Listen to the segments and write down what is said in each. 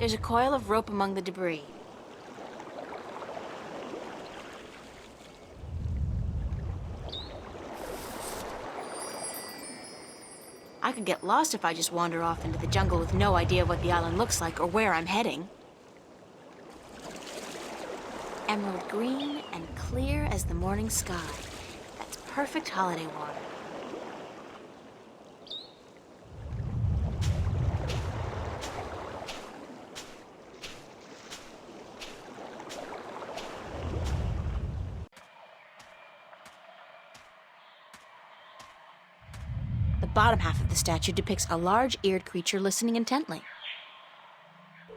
There's a coil of rope among the debris. I could get lost if I just wander off into the jungle with no idea what the island looks like or where I'm heading. Emerald green and clear as the morning sky. That's perfect holiday water. The bottom half of the statue depicts a large-eared creature listening intently.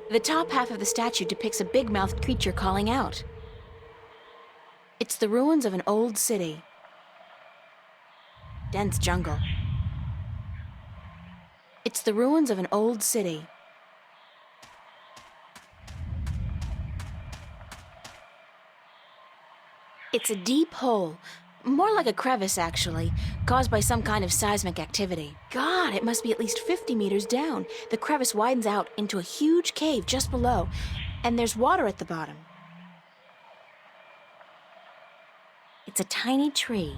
The top half of the statue depicts a big-mouthed creature calling out. It's the ruins of an old city. Dense jungle. It's the ruins of an old city. It's a deep hole. More like a crevice, actually, caused by some kind of seismic activity. God, it must be at least 50 meters down. The crevice widens out into a huge cave just below, and there's water at the bottom. It's a tiny tree.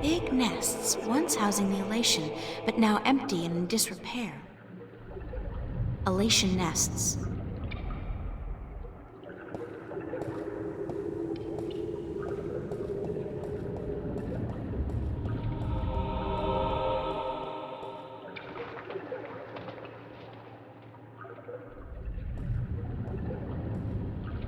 Big nests, once housing the elation, but now empty and in disrepair. Elation nests.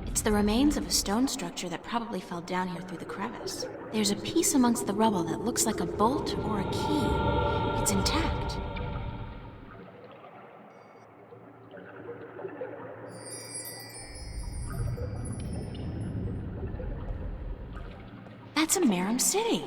It's the remains of a stone structure that probably fell down here through the crevice. There's a piece amongst the rubble that looks like a bolt or a key. It's intact. That's a Merum city.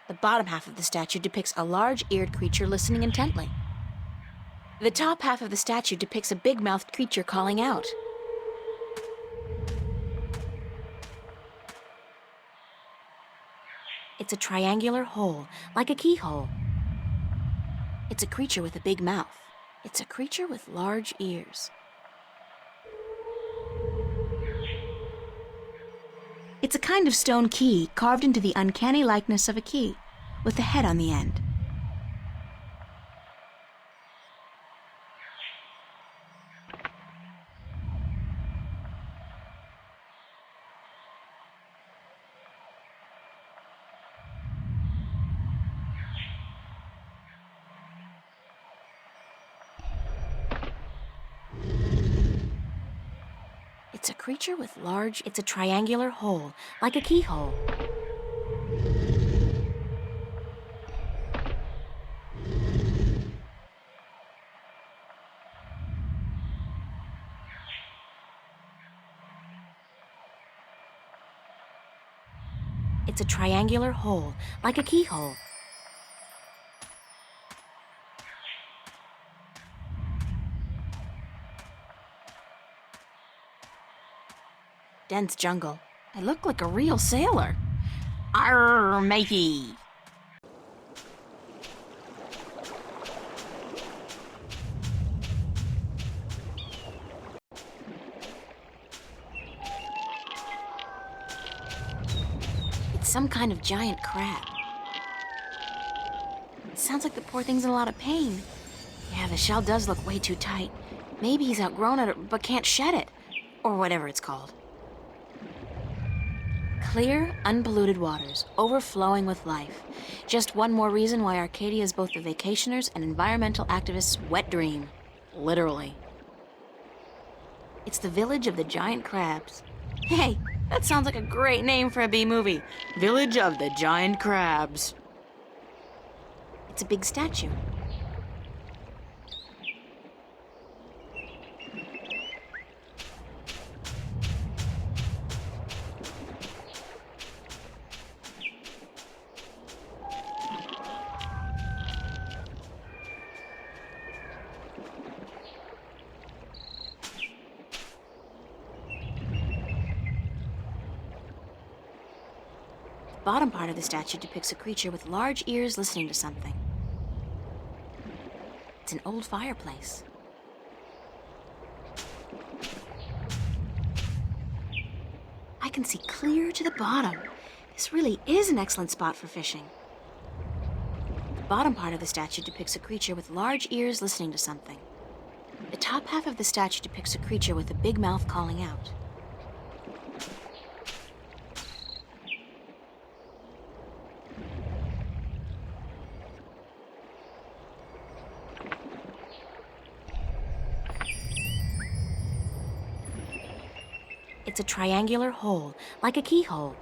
The bottom half of the statue depicts a large-eared creature listening intently. The top half of the statue depicts a big-mouthed creature calling out. It's a triangular hole, like a keyhole. It's a creature with a big mouth. It's a creature with large ears. It's a kind of stone key carved into the uncanny likeness of a key, with a head on the end. It's a creature with it's a triangular hole, like a keyhole. It's a triangular hole, like a keyhole. dense jungle. I look like a real sailor. Arr, matey! It's some kind of giant crab. It sounds like the poor thing's in a lot of pain. Yeah, the shell does look way too tight. Maybe he's outgrown it, but can't shed it. Or whatever it's called. Clear, unpolluted waters, overflowing with life. Just one more reason why Arcadia is both the vacationers' and environmental activists' wet dream. Literally. It's the village of the giant crabs. Hey, that sounds like a great name for a B-movie. Village of the Giant Crabs. It's a big statue. The bottom part of the statue depicts a creature with large ears listening to something. It's an old fireplace. I can see clear to the bottom. This really is an excellent spot for fishing. The bottom part of the statue depicts a creature with large ears listening to something. The top half of the statue depicts a creature with a big mouth calling out. It's a triangular hole, like a keyhole.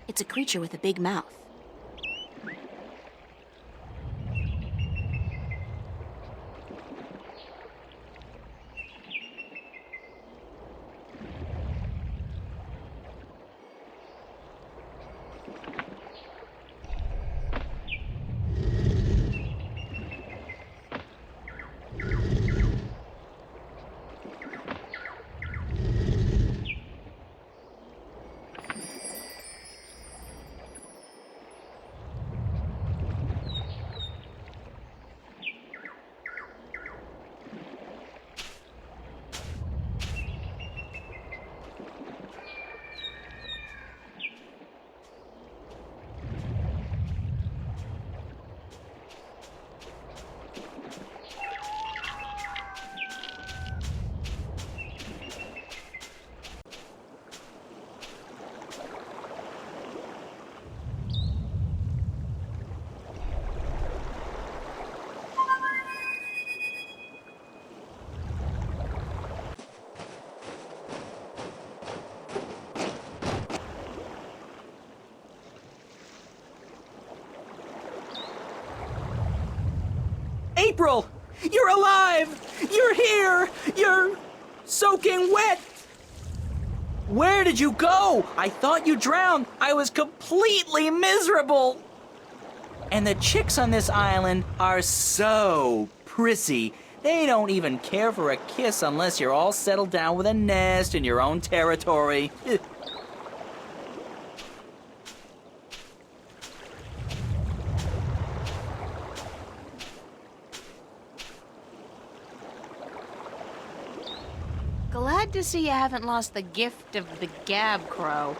It's a creature with a big mouth. April! You're alive! You're here! You're soaking wet! Where did you go? I thought you drowned. I was completely miserable. And the chicks on this island are so prissy. They don't even care for a kiss unless you're all settled down with a nest in your own territory. Glad to see you haven't lost the gift of the gab crow.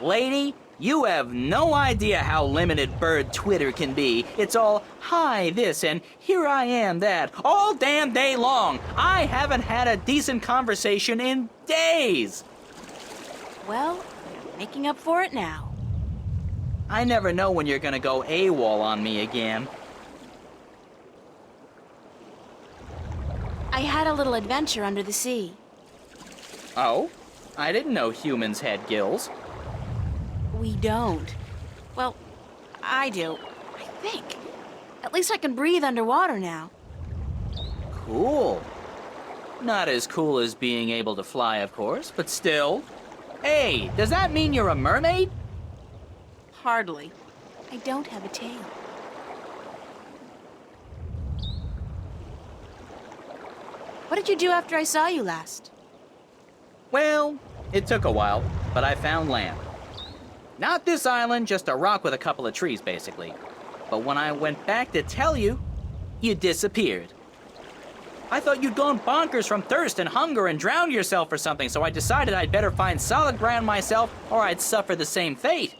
Lady, You have no idea how limited bird Twitter can be. It's all, hi this and here I am that, all damn day long. I haven't had a decent conversation in days. Well, you're making up for it now. I never know when you're gonna go AWOL on me again. I had a little adventure under the sea. Oh? I didn't know humans had gills. We don't. Well, I do. I think. At least I can breathe underwater now. Cool. Not as cool as being able to fly, of course, but still. Hey, does that mean you're a mermaid? Hardly. I don't have a tail. What did you do after I saw you last? Well, it took a while, but I found land. Not this island, just a rock with a couple of trees, basically. But when I went back to tell you, you disappeared. I thought you'd gone bonkers from thirst and hunger and drowned yourself or something, so I decided I'd better find solid ground myself or I'd suffer the same fate.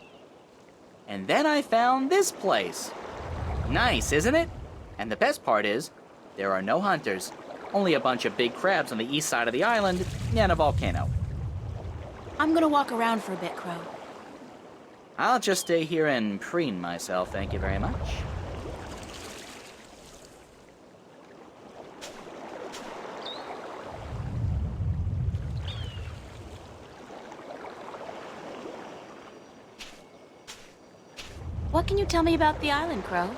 And then I found this place. Nice, isn't it? And the best part is, there are no hunters. Only a bunch of big crabs on the east side of the island and a volcano. I'm gonna walk around for a bit, Crow. I'll just stay here and preen myself, thank you very much. What can you tell me about the island, Crow?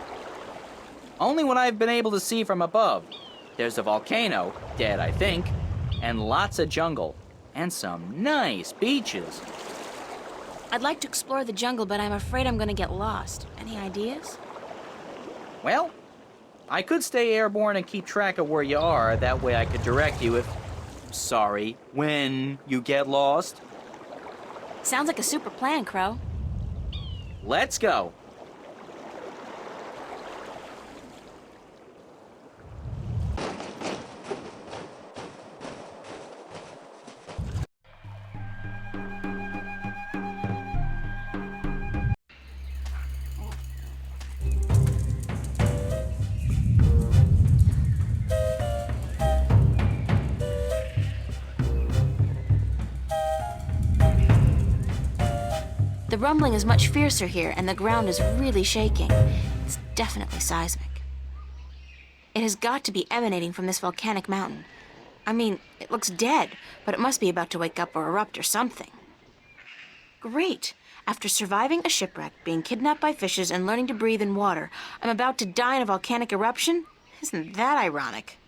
Only what I've been able to see from above. There's a volcano, dead I think, and lots of jungle, and some nice beaches. I'd like to explore the jungle, but I'm afraid I'm gonna get lost. Any ideas? Well, I could stay airborne and keep track of where you are. That way I could direct you when you get lost. Sounds like a super plan, Crow. Let's go. The rumbling is much fiercer here, and the ground is really shaking. It's definitely seismic. It has got to be emanating from this volcanic mountain. I mean, it looks dead, but it must be about to wake up or erupt or something. Great! After surviving a shipwreck, being kidnapped by fishes, and learning to breathe in water, I'm about to die in a volcanic eruption? Isn't that ironic?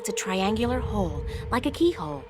It's a triangular hole, like a keyhole.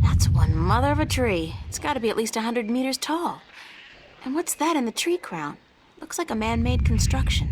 That's one mother of a tree. It's got to be at least 100 meters tall. And what's that in the tree crown? Looks like a man-made construction.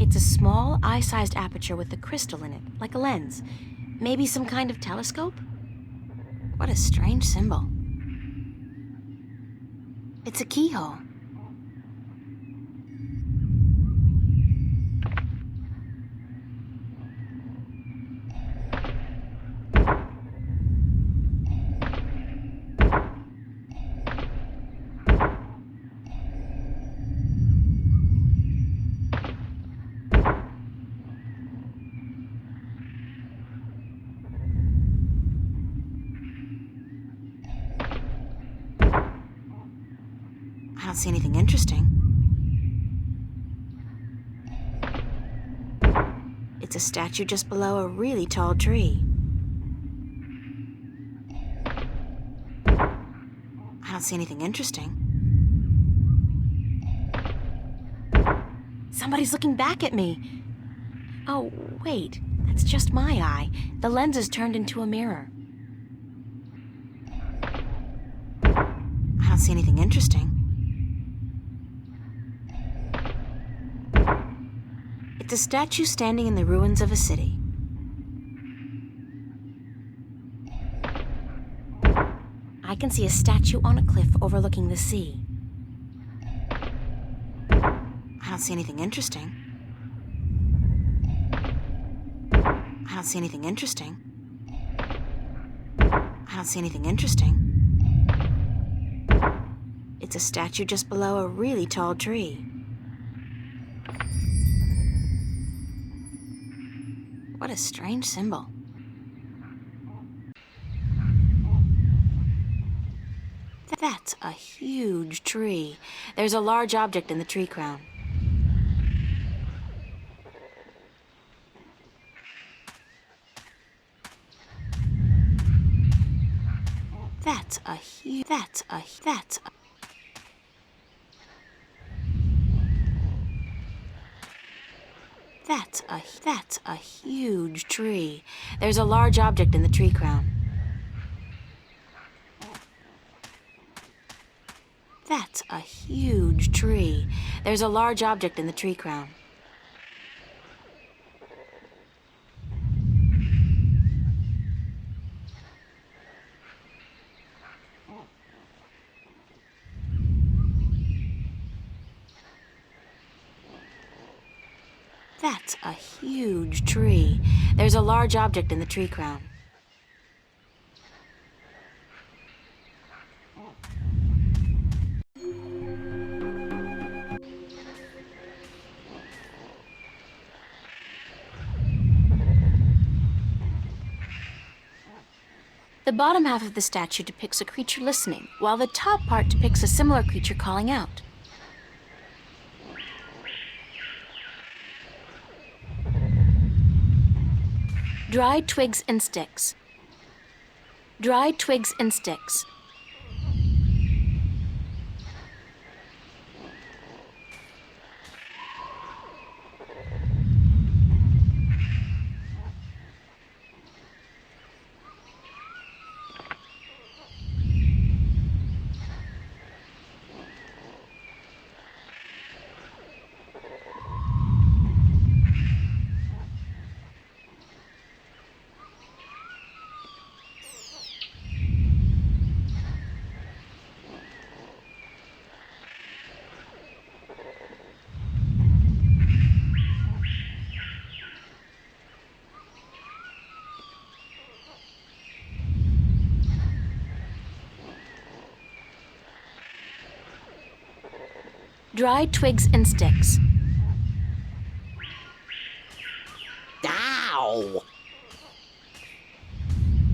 It's a small, eye-sized aperture with a crystal in it, like a lens. Maybe some kind of telescope? What a strange symbol. It's a keyhole. I don't see anything interesting. It's a statue just below a really tall tree. I don't see anything interesting. Somebody's looking back at me. Oh, wait, that's just my eye. The lens is turned into a mirror. I don't see anything interesting. It's a statue standing in the ruins of a city. I can see a statue on a cliff overlooking the sea. I don't see anything interesting. I don't see anything interesting. I don't see anything interesting. It's a statue just below a really tall tree. What a strange symbol. That's a huge tree. There's a large object in the tree crown. That's a huge tree. There's a large object in the tree crown. That's a huge tree. There's a large object in the tree crown. That's a huge tree. There's a large object in the tree crown. The bottom half of the statue depicts a creature listening, while the top part depicts a similar creature calling out. Dried twigs and sticks. Dried twigs and sticks. Dried twigs and sticks. Ow!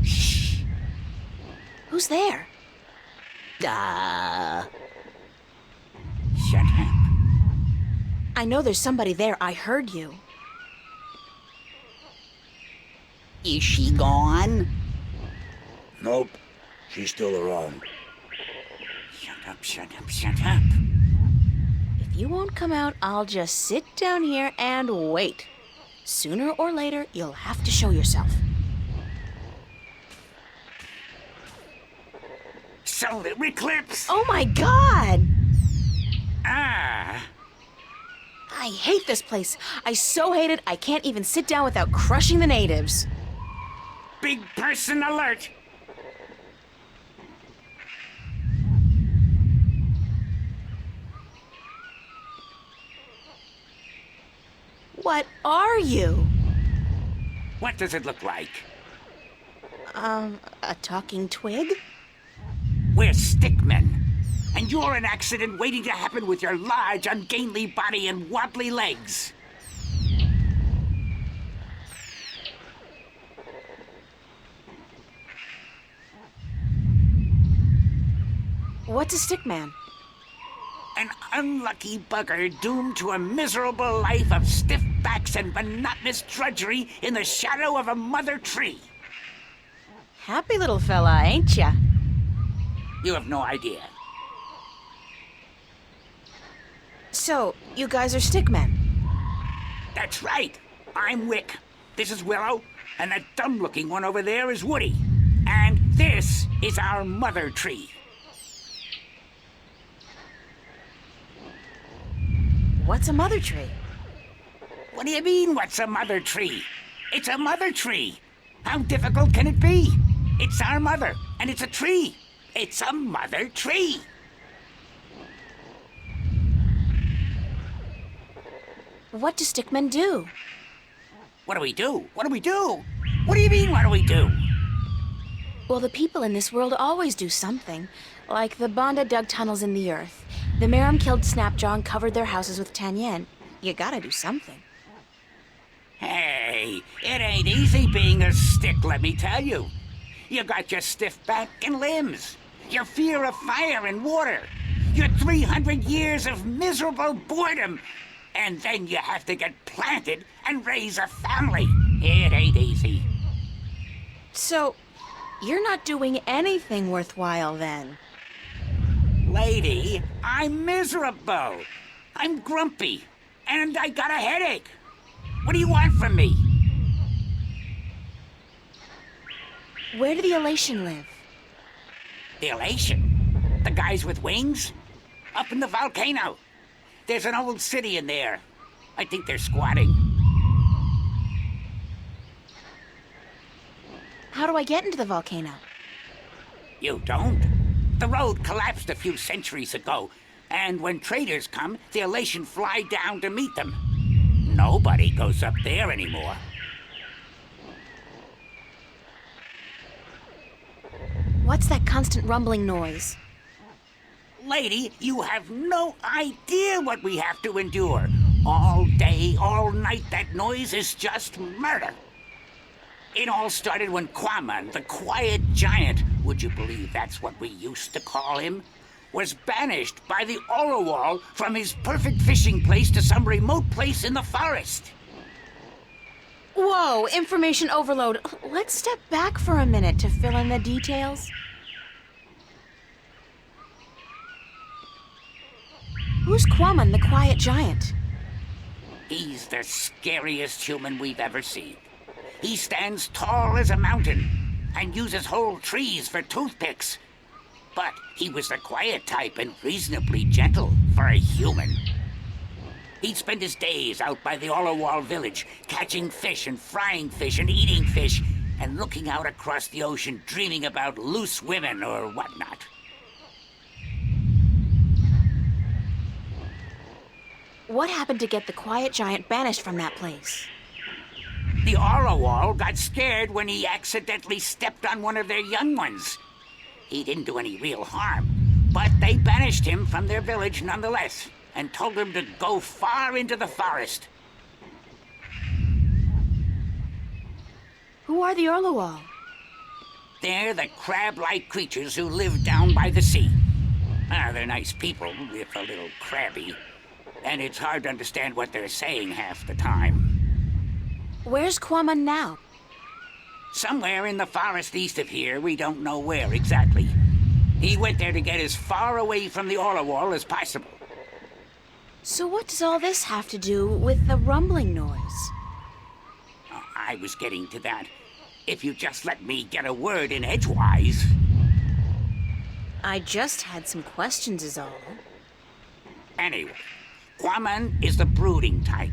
Shh. Who's there? Shut up. I know there's somebody there. I heard you. Is she gone? Nope. She's still around. Shut up, shut up, shut up. If you won't come out, I'll just sit down here and wait. Sooner or later, you'll have to show yourself. Solar eclipse! Oh my God! Ah! I hate this place. I so hate it, I can't even sit down without crushing the natives. Big person alert! What are you? What does it look like? A talking twig? We're stickmen. And you're an accident waiting to happen with your large, ungainly body and wobbly legs. What's a stickman? An unlucky bugger doomed to a miserable life of stiff backs and monotonous drudgery in the shadow of a mother tree. Happy little fella, ain't ya? You have no idea. So, you guys are stickmen? That's right. I'm Wick. This is Willow. And that dumb-looking one over there is Woody. And this is our mother tree. What's a mother tree? What do you mean, what's a mother tree? It's a mother tree. How difficult can it be? It's our mother, and it's a tree. It's a mother tree. What do stickmen do? What do we do? What do we do? What do you mean, what do we do? Well, the people in this world always do something. Like the Banda dug tunnels in the earth. The Merum killed Snapjaw and covered their houses with Tanyen. You gotta do something. Hey, it ain't easy being a stick, let me tell you. You got your stiff back and limbs, your fear of fire and water, your 300 years of miserable boredom, and then you have to get planted and raise a family. It ain't easy. So, you're not doing anything worthwhile then? Lady, I'm miserable. I'm grumpy, and I got a headache. What do you want from me? Where do the Elation live? The Elation? The guys with wings? Up in the volcano. There's an old city in there. I think they're squatting. How do I get into the volcano? You don't? The road collapsed a few centuries ago, and when traders come, the Elation fly down to meet them. Nobody goes up there anymore. What's that constant rumbling noise? Lady, you have no idea what we have to endure. All day, all night, that noise is just murder. It all started when Quaman, the quiet giant, would you believe that's what we used to call him, was banished by the Orowal from his perfect fishing place to some remote place in the forest. Whoa, information overload. Let's step back for a minute to fill in the details. Who's Quaman, the quiet giant? He's the scariest human we've ever seen. He stands tall as a mountain and uses whole trees for toothpicks. But he was the quiet type and reasonably gentle for a human. He'd spend his days out by the Orowal village, catching fish and frying fish and eating fish, and looking out across the ocean, dreaming about loose women or whatnot. What happened to get the quiet giant banished from that place? The Orowal got scared when he accidentally stepped on one of their young ones. He didn't do any real harm, but they banished him from their village nonetheless, and told him to go far into the forest. Who are the Orowal? They're the crab-like creatures who live down by the sea. They're nice people, if a little crabby, and it's hard to understand what they're saying half the time. Where's Quaman now? Somewhere in the forest east of here, we don't know where exactly. He went there to get as far away from the Orowal as possible. So what does all this have to do with the rumbling noise? I was getting to that. If you just let me get a word in edgewise. I just had some questions is all. Anyway, Quaman is the brooding type.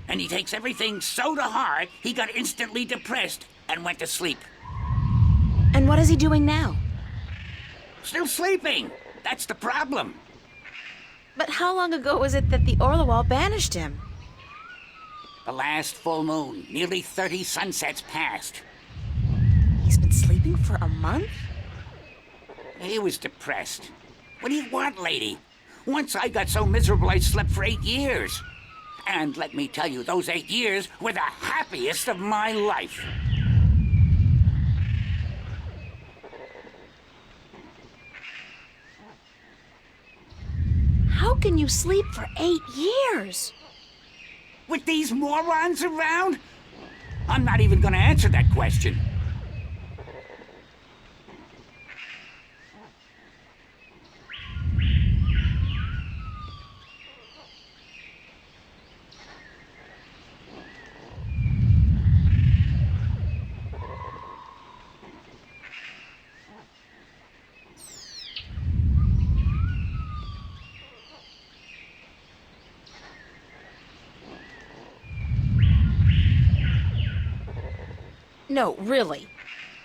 And he takes everything so to heart, he got instantly depressed and went to sleep. And what is he doing now? Still sleeping. That's the problem. But how long ago was it that the Orowal banished him? The last full moon, nearly 30 sunsets passed. He's been sleeping for a month? He was depressed. What do you want, lady? Once I got so miserable I slept for 8 years. And let me tell you, those 8 years were the happiest of my life. How can you sleep for 8 years? With these morons around? I'm not even gonna answer that question. No, really.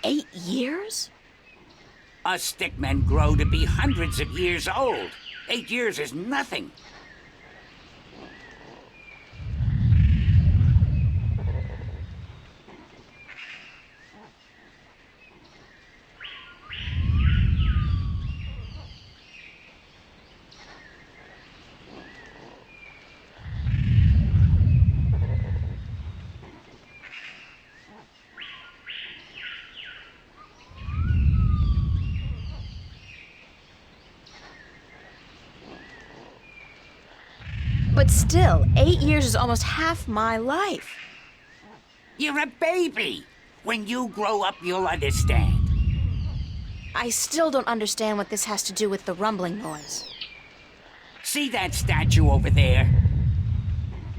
8 years? Us stickmen grow to be hundreds of years old. 8 years is nothing. But still, 8 years is almost half my life. You're a baby. When you grow up, you'll understand. I still don't understand what this has to do with the rumbling noise. See that statue over there?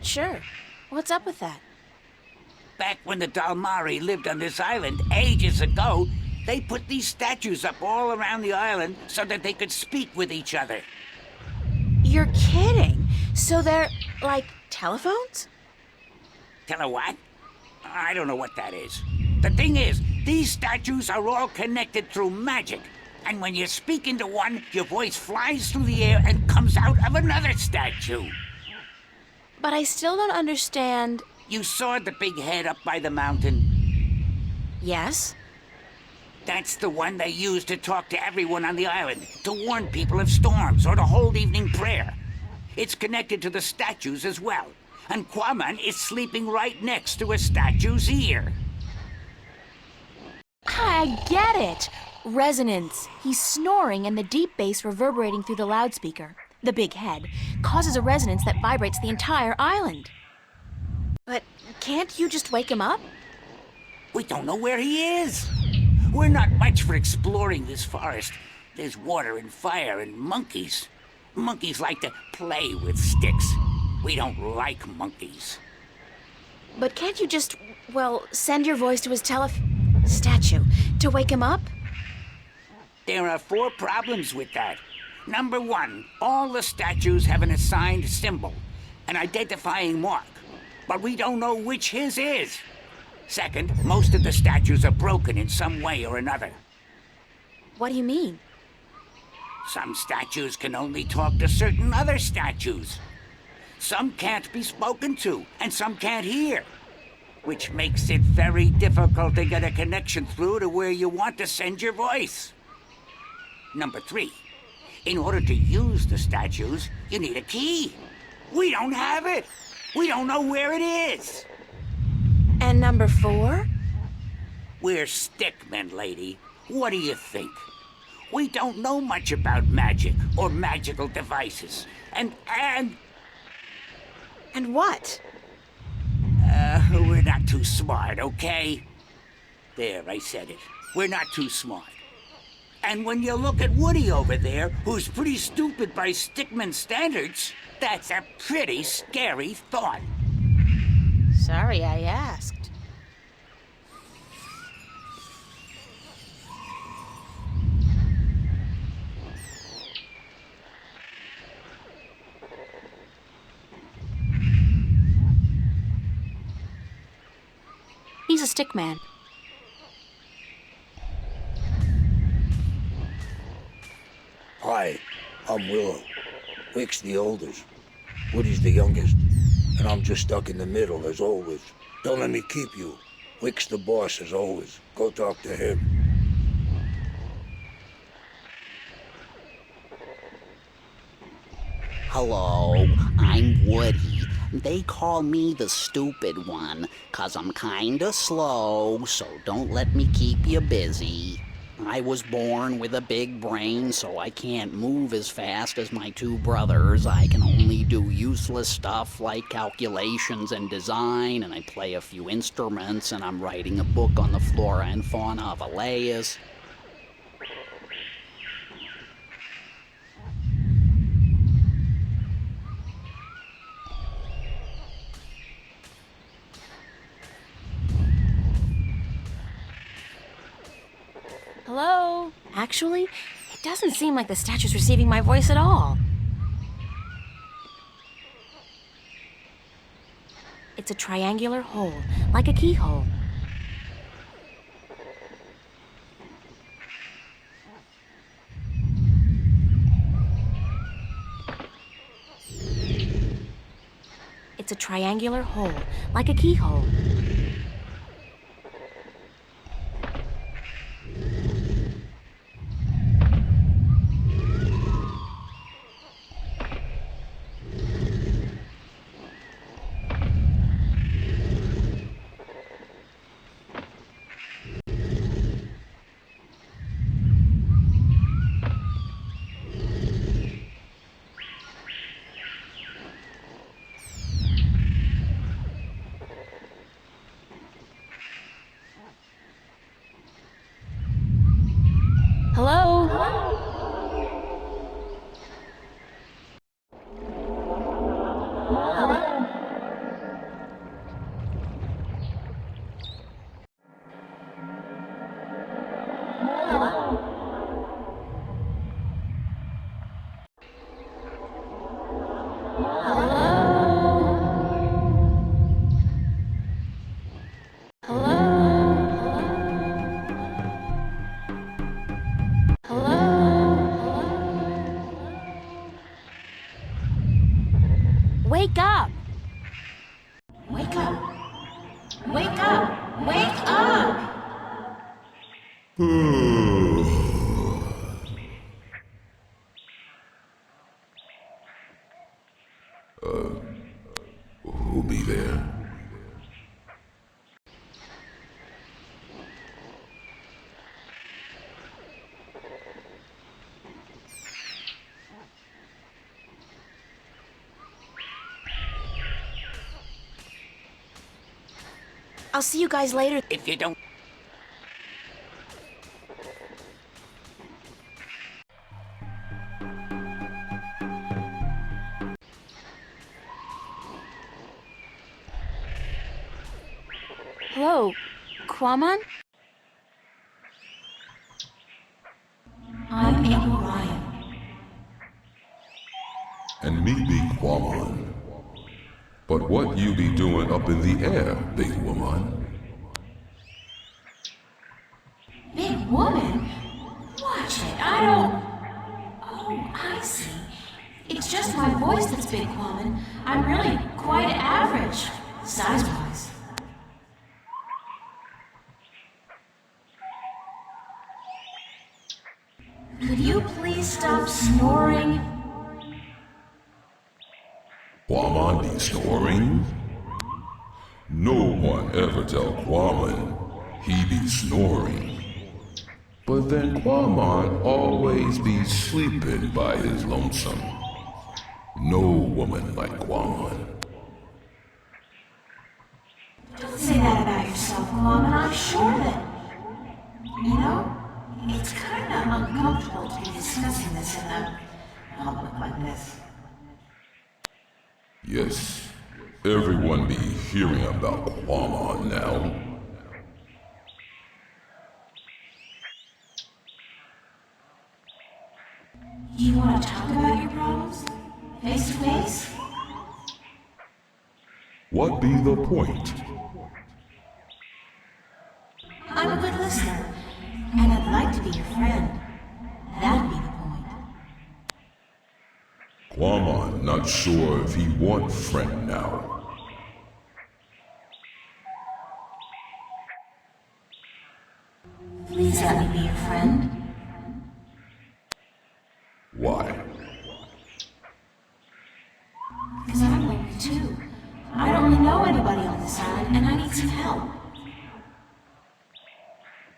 Sure. What's up with that? Back when the Dalmari lived on this island ages ago, they put these statues up all around the island so that they could speak with each other. You're kidding. So they're like telephones? Tell her what? I don't know what that is. The thing is, these statues are all connected through magic. And when you speak into one, your voice flies through the air and comes out of another statue. But I still don't understand. You saw the big head up by the mountain? Yes? That's the one they use to talk to everyone on the island, to warn people of storms or to hold evening prayer. It's connected to the statues as well. And Quaman is sleeping right next to a statue's ear. I get it. Resonance. He's snoring and the deep bass reverberating through the loudspeaker, the big head, causes a resonance that vibrates the entire island. But can't you just wake him up? We don't know where he is. We're not much for exploring this forest. There's water and fire and monkeys. Monkeys like to play with sticks. We don't like monkeys. But can't you just, send your voice to his statue to wake him up? There are 4 problems with that. Number 1, all the statues have an assigned symbol, an identifying mark, but we don't know which his is. Second, most of the statues are broken in some way or another. What do you mean? Some statues can only talk to certain other statues. Some can't be spoken to, and some can't hear, which makes it very difficult to get a connection through to where you want to send your voice. Number 3, in order to use the statues, you need a key. We don't have it. We don't know where it is. And number 4? We're stickmen, lady. What do you think? We don't know much about magic or magical devices. And what? we're not too smart, okay? There, I said it. We're not too smart. And when you look at Woody over there, who's pretty stupid by stickman standards, that's a pretty scary thought. Sorry I asked. He's a stickman. Hi, I'm Willow. Wick's the oldest. Woody's the youngest. And I'm just stuck in the middle, as always. Don't let me keep you. Wick's the boss, as always. Go talk to him. Hello, I'm Woody. They call me the stupid one, 'cause I'm kinda slow, so don't let me keep you busy. I was born with a big brain, so I can't move as fast as my 2 brothers. I can only do useless stuff like calculations and design, and I play a few instruments, and I'm writing a book on the flora and fauna of Alais. Hello? Actually, it doesn't seem like the statue's receiving my voice at all. It's a triangular hole, like a keyhole. It's a triangular hole, like a keyhole. Hello? Wake up! Wake up! Wake up! Wake up! Who'll be there? I'll see you guys later. If you don't... Hello, Quamon? I'm April Ryan. And me be Quamon. But what you be doing up in the air, big woman? Big woman? Watch it, I don't... Oh, I see. It's just my voice that's big, Quamon. I'm really quite average, size-wise. Could you please stop snoring? Quamon be snoring? No one ever tell Quamon he be snoring. But then Quamon always be sleeping by his lonesome. No woman like Quamon. Don't say that about yourself, Quamon. I'm sure that... You know, it's kind of uncomfortable to be discussing this in a public like this. Yes, everyone be hearing about Quamon now. Do you want to talk about your problems? Face to face? What be the point? I'm a good listener, and I'd like to be your friend. That'd be the point. Quamon not sure if he want friend now. Please let me be your friend. Why? Because I'm lonely too. I don't really know anybody on this island, and I need some help.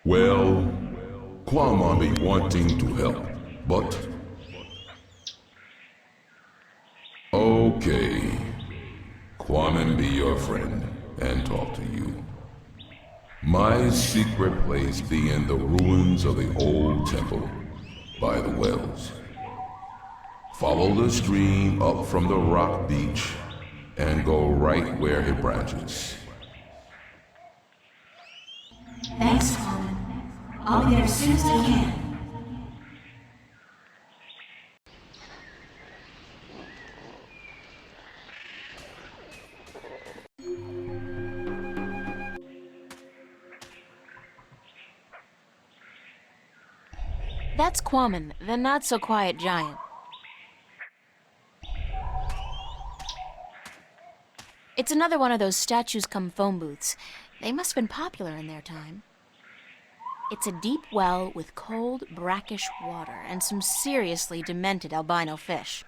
Well, Quamon be wanting to help, but... Okay. Quamon be your friend and talk to you. My secret place be in the ruins of the old temple by the wells. Follow the stream up from the rock beach and go right where it branches. Thanks, Quamon. I'll be there as soon as I can. That's Quamon, the not-so-quiet giant. It's another one of those statues-cum-phone booths. They must have been popular in their time. It's a deep well with cold, brackish water and some seriously demented albino fish.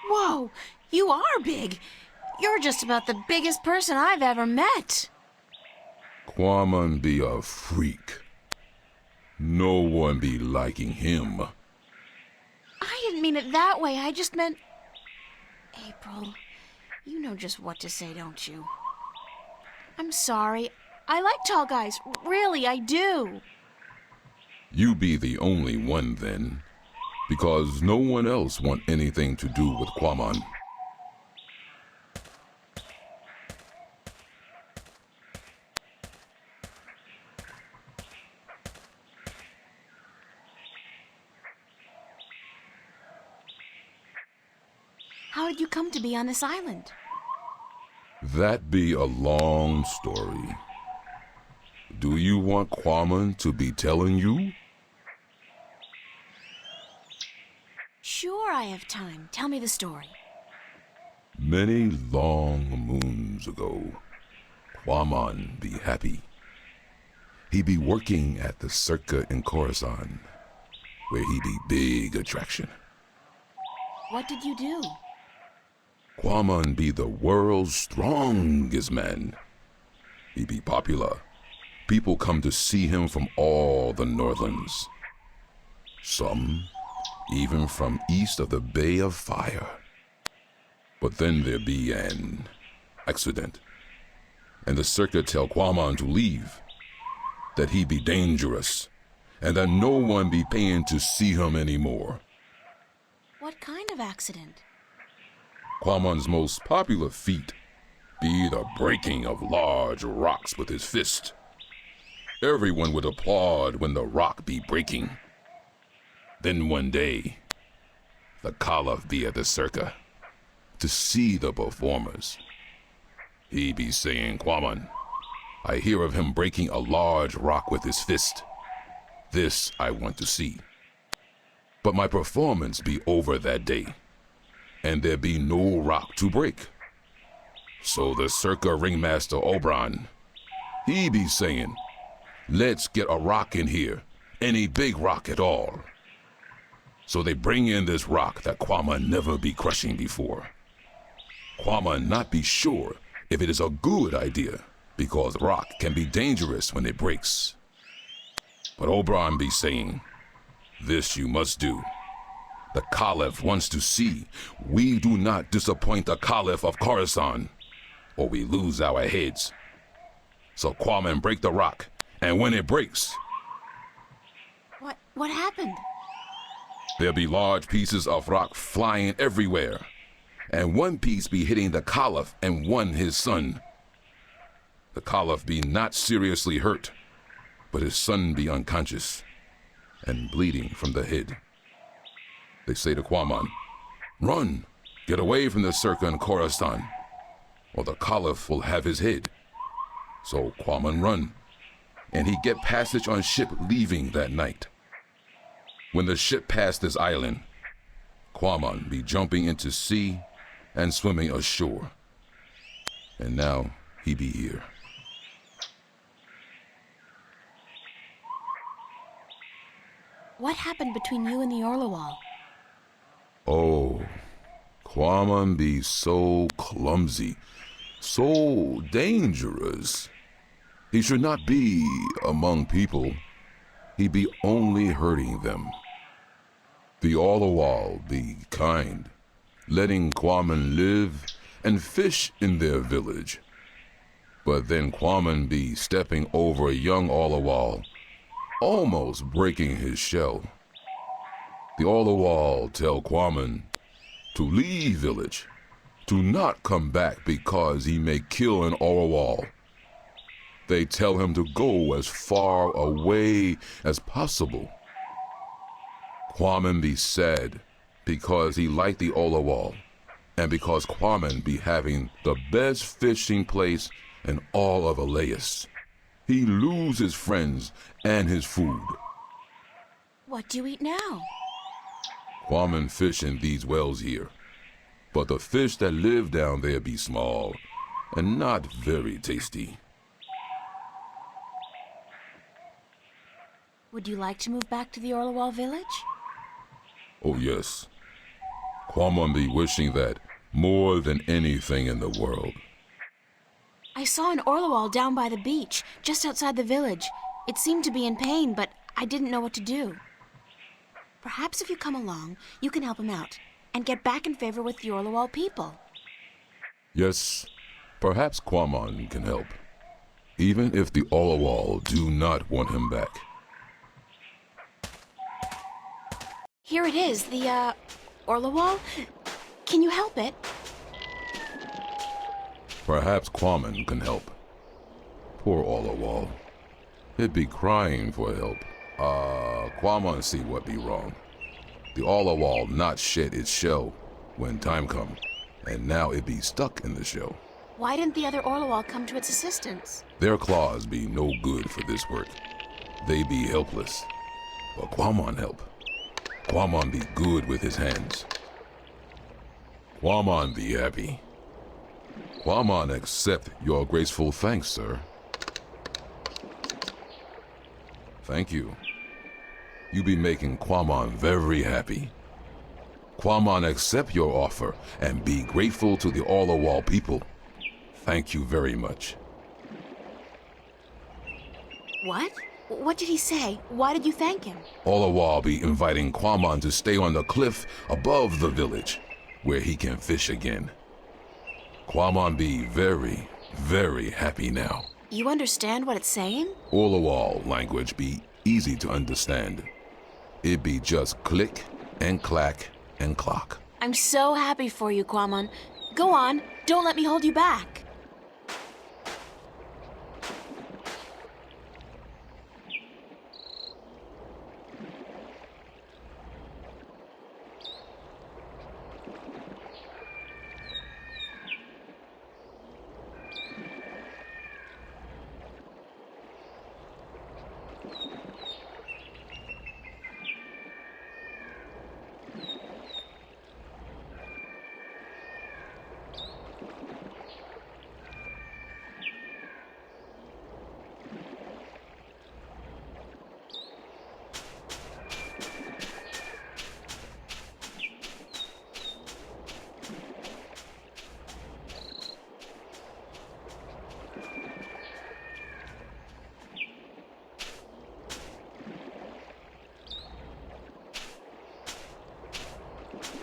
Whoa! You are big! You're just about the biggest person I've ever met! Quamon be a freak. No one be liking him. I didn't mean it that way, I just meant... April, you know just what to say, don't you? I'm sorry. I like tall guys. Really, I do. You be the only one then, because no one else want anything to do with Quamon. How did you come to be on this island? That be a long story. Do you want Quamon to be telling you? Sure, I have time. Tell me the story. Many long moons ago, Quamon be happy. He be working at the Circa in Coruscant, where he be big attraction. What did you do? Quamon be the world's strongest man. He be popular. People come to see him from all the Northlands. Some even from east of the Bay of Fire. But then there be an accident, and the circuit tell Quamon to leave, that he be dangerous, and that no one be paying to see him anymore. What kind of accident? Quamon's most popular feat be the breaking of large rocks with his fist. Everyone would applaud when the rock be breaking. Then one day, the Caliph be at the circa to see the performers. He be saying, Quamon, I hear of him breaking a large rock with his fist. This I want to see. But my performance be over that day, and there be no rock to break. So the circa ringmaster Oberon, he be saying, let's get a rock in here, any big rock at all. So they bring in this rock that Quamon never be crushing before. Quamon not be sure if it is a good idea, because rock can be dangerous when it breaks. But Oberon be saying, this you must do. The Caliph wants to see we do not disappoint the Caliph of Coruscant, or we lose our heads. So Quamon break the rock, and when it breaks, What happened? there be large pieces of rock flying everywhere, and one piece be hitting the Caliph and one his son. The Caliph be not seriously hurt, but his son be unconscious and bleeding from the head. They say to Quamon, run, get away from the circa and Coruscant, or the Caliph will have his head. So Quamon run, and he get passage on ship leaving that night. When the ship passed this island, Quamon be jumping into sea and swimming ashore. And now he be here. What happened between you and the Orlawal? Oh, Quamon be so clumsy, so dangerous. He should not be among people. He be only hurting them. The Orlawal be kind, letting Quamon live and fish in their village. But then Quamon be stepping over a young Orlawal, almost breaking his shell. The Orlawal tell Quamon to leave village, to not come back because he may kill an Orlawal. They tell him to go as far away as possible. Quamon be sad because he liked the Orlawal, and because Quamon be having the best fishing place in all of Alais. He lose his friends and his food. What do you eat now? Quamon fish in these wells here, but the fish that live down there be small and not very tasty. Would you like to move back to the Orlawal village? Oh yes, Quamon be wishing that more than anything in the world. I saw an Orlawal down by the beach, just outside the village. It seemed to be in pain, but I didn't know what to do. Perhaps if you come along, you can help him out and get back in favor with the Orlawal people. Yes, perhaps Quamon can help, even if the Orlawal do not want him back. Here it is, the, Orlawal. Can you help it? Perhaps Quamon can help. Poor Orlawal. He'd be crying for help. Quamon see what be wrong. The Orlawal not shed its shell when time come, and now it be stuck in the shell. Why didn't the other Orlawal come to its assistance? Their claws be no good for this work. They be helpless. But Quamon help. Quamon be good with his hands. Quamon be happy. Quamon accept your graceful thanks, sir. Thank you. You be making Quamon very happy. Quamon accept your offer and be grateful to the Orlawal people. Thank you very much. What? What did he say? Why did you thank him? All the while be inviting Quamon to stay on the cliff above the village, where he can fish again. Quamon be very, very happy now. You understand what it's saying? All language be easy to understand. It be just click and clack and clock. I'm so happy for you, Quamon. Go on, don't let me hold you back.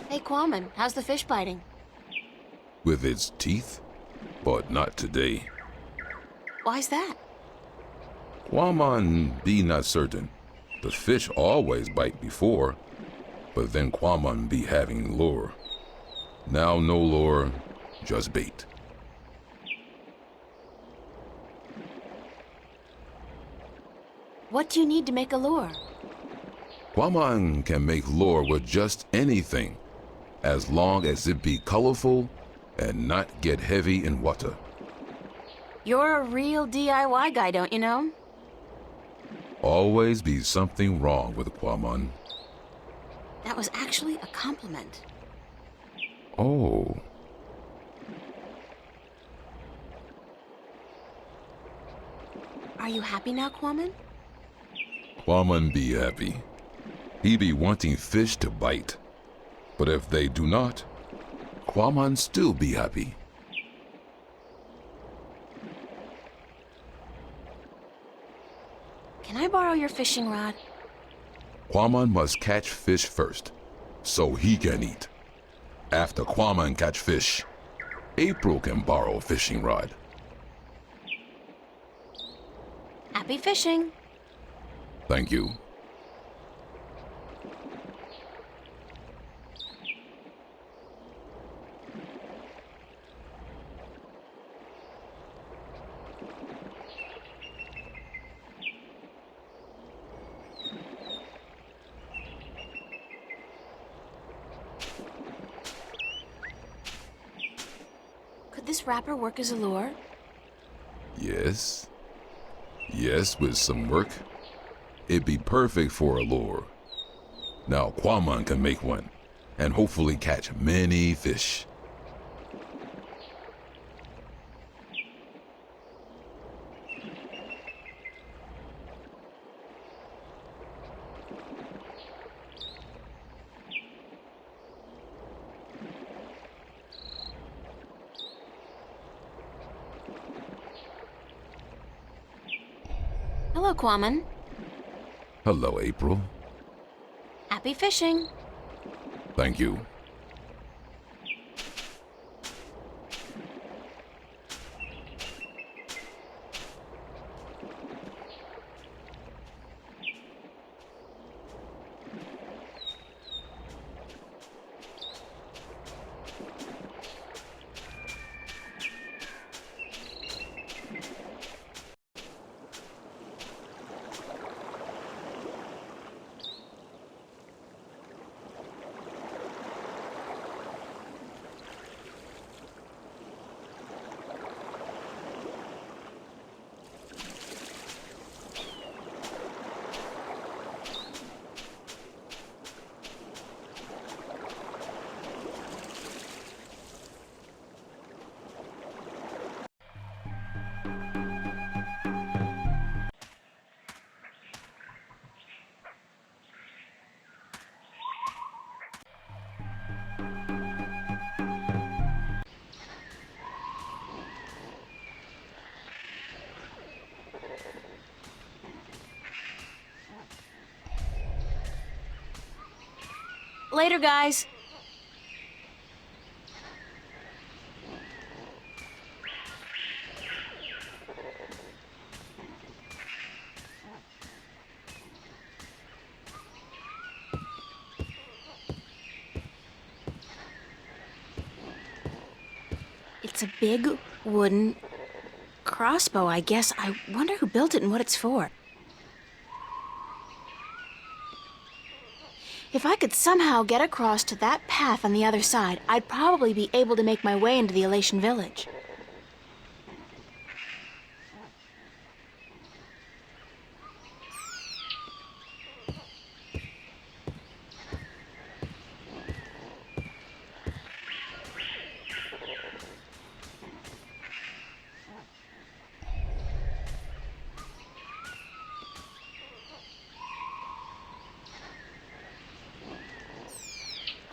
Hey, Quamon, how's the fish biting? With its teeth, but not today. Why's that? Quamon be not certain. The fish always bite before, but then Quamon be having lure. Now no lure, just bait. What do you need to make a lure? Quamon can make lure with just anything, as long as it be colorful and not get heavy in water. You're a real DIY guy, don't you know? Always be something wrong with Quamon. That was actually a compliment. Oh. Are you happy now, Quamon? Quamon be happy. He be wanting fish to bite. But if they do not, Quamon still be happy. Can I borrow your fishing rod? Quamon must catch fish first, so he can eat. After Quamon catch fish, April can borrow a fishing rod. Happy fishing! Thank you. Could this wrapper work as a lure? Yes. Yes, with some work. It'd be perfect for a lure. Now Quamon can make one, and hopefully catch many fish. Hello, Quamon. Hello, April. Happy fishing! Thank you. Later, guys. It's a big wooden crossbow, I guess. I wonder who built it and what it's for. If I could somehow get across to that path on the other side, I'd probably be able to make my way into the Alais village.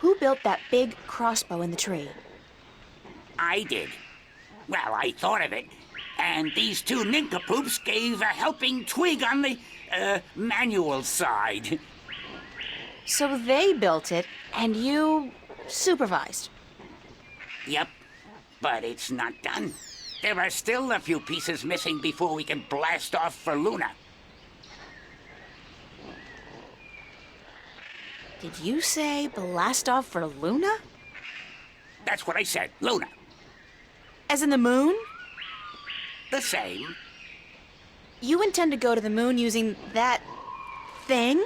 Who built that big crossbow in the tree? I did. Well, I thought of it. And these two nincompoops gave a helping twig on the, manual side. So they built it, and you supervised. Yep, but it's not done. There are still a few pieces missing before we can blast off for Luna. Did you say blast off for Luna? That's what I said, Luna. As in the moon? The same. You intend to go to the moon using that thing?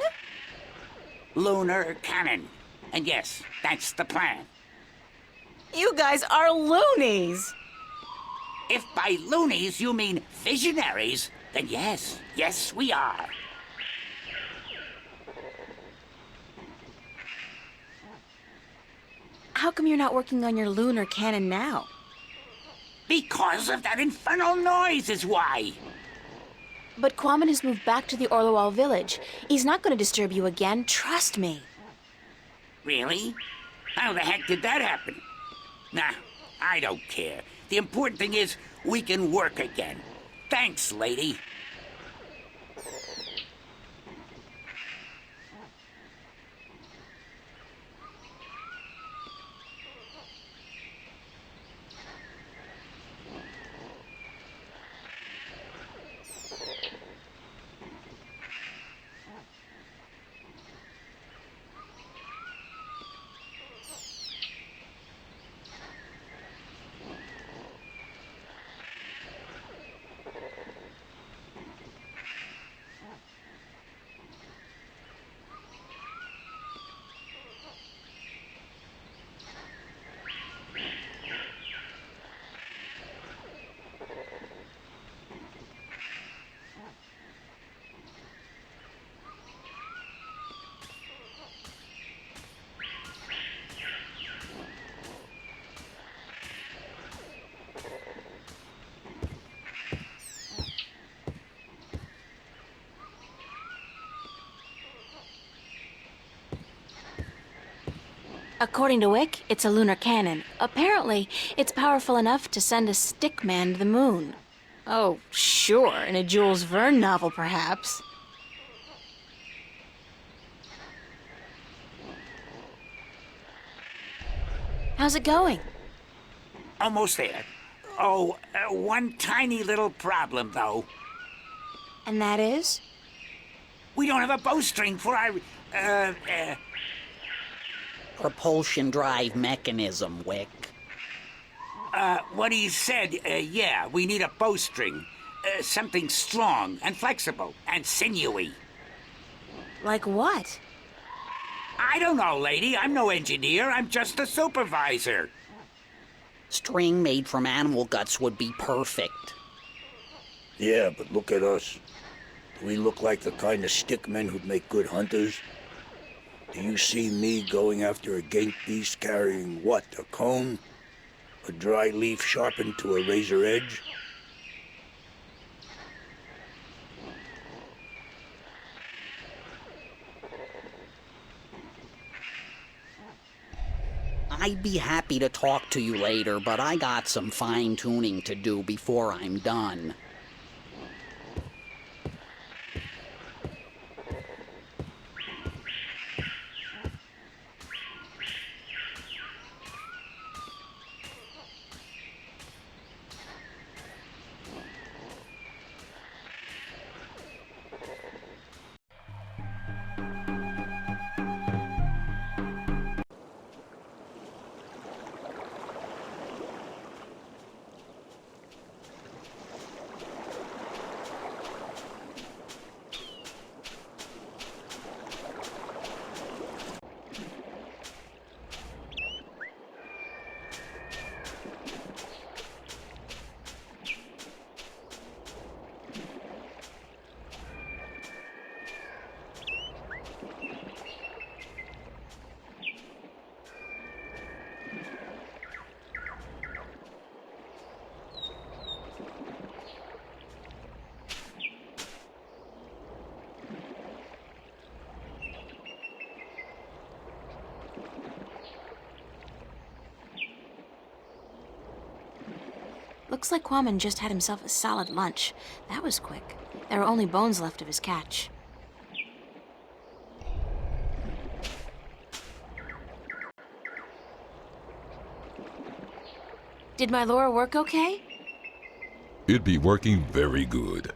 Lunar cannon. And yes, that's the plan. You guys are loonies! If by loonies you mean visionaries, then yes, yes we are. How come you're not working on your lunar cannon now? Because of that infernal noise is why. But Kwame has moved back to the Orlowal village. He's not going to disturb you again, trust me. Really? How the heck did that happen? Nah, I don't care. The important thing is we can work again. Thanks, lady. According to Wick, it's a lunar cannon. Apparently, it's powerful enough to send a stick man to the moon. Oh, sure, in a Jules Verne novel, perhaps. How's it going? Almost there. Oh, one tiny little problem, though. And that is? We don't have a bowstring for our, Propulsion drive mechanism, Wick. what he said, yeah, we need a bowstring. Something strong and flexible and sinewy. Like what? I don't know, lady. I'm no engineer. I'm just a supervisor. String made from animal guts would be perfect. Yeah, but look at us. Do we look like the kind of stickmen who'd make good hunters? Do you see me going after a gate beast carrying what, a cone? A dry leaf sharpened to a razor edge? I'd be happy to talk to you later, but I got some fine-tuning to do before I'm done. Looks like Quammen just had himself a solid lunch. That was quick. There are only bones left of his catch. Did my lure work okay? It be working very good.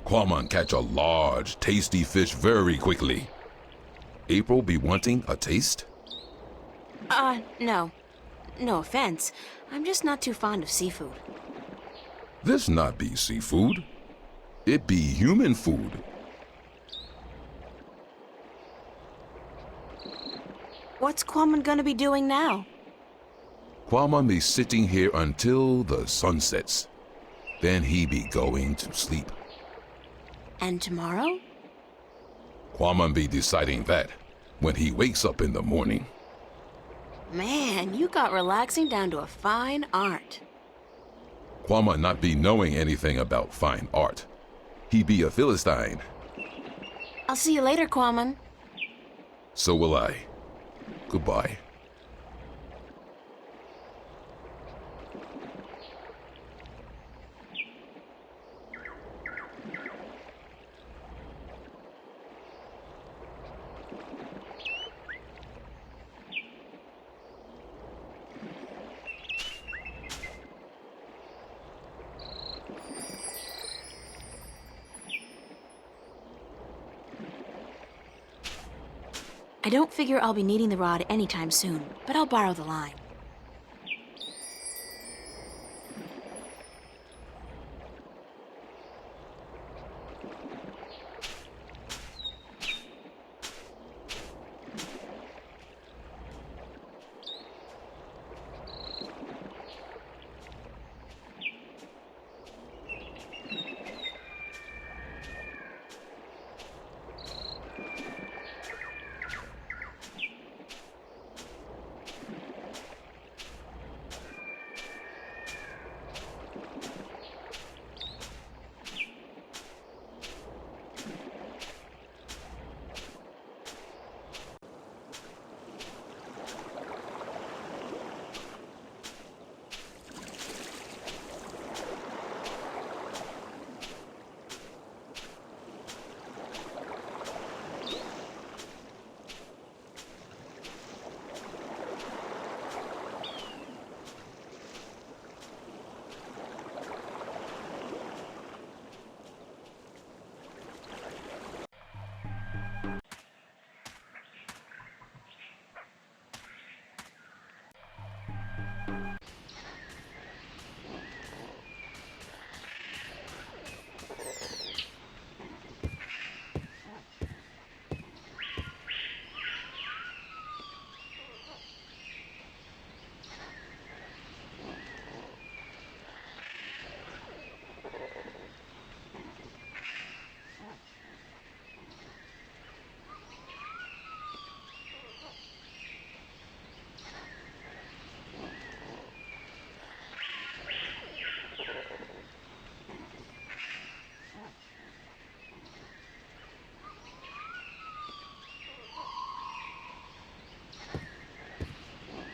Quammen catch a large, tasty fish very quickly. April be wanting a taste? No. No offense. I'm just not too fond of seafood. This not be seafood. It be human food. What's Quammen gonna be doing now? Quammen be sitting here until the sun sets. Then he be going to sleep. And tomorrow? Quammen be deciding that when he wakes up in the morning. Man, you got relaxing down to a fine art. Quammen not be knowing anything about fine art. He be a Philistine. I'll see you later, Quammen. So will I. Goodbye. I don't figure I'll be needing the rod anytime soon, but I'll borrow the line.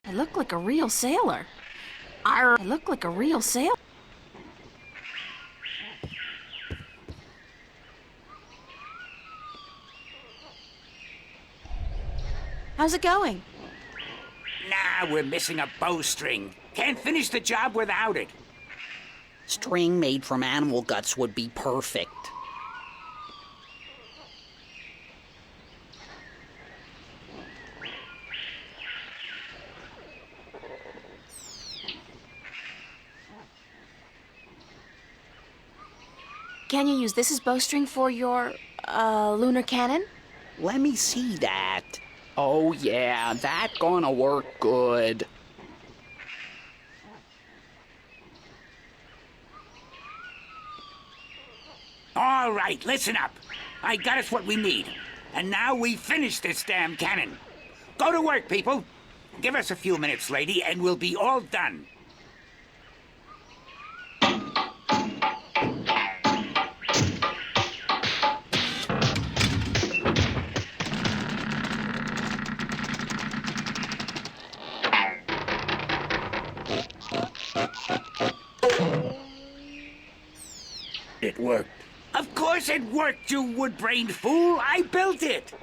I look like a real sailor. I look like a real sailor. How's it going? Nah, we're missing a bowstring. Can't finish the job without it. String made from animal guts would be perfect. Can you use this as bowstring for your, lunar cannon? Let me see that. Oh yeah, that gonna work good. All right, listen up. I got us what we need. And now we finish this damn cannon. Go to work, people. Give us a few minutes, lady, and we'll be all done. it worked. Of course it worked, you wood-brained fool! I built it!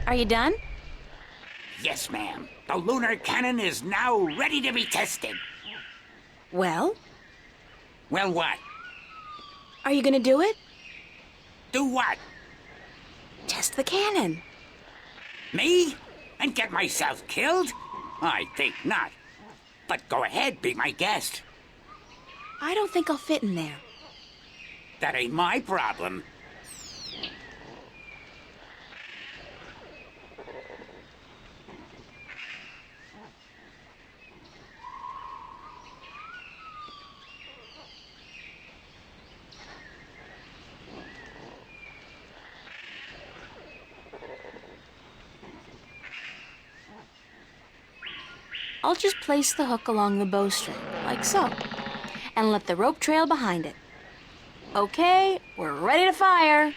Are you done? Yes, ma'am. The lunar cannon is now ready to be tested. Well, Well, what? are you gonna do it? Do what? Test the cannon. Me? And get myself killed? I think not. But go ahead, be my guest. I don't think I'll fit in there. That ain't my problem. I'll just place the hook along the bowstring, like so, and let the rope trail behind it. Okay, we're ready to fire.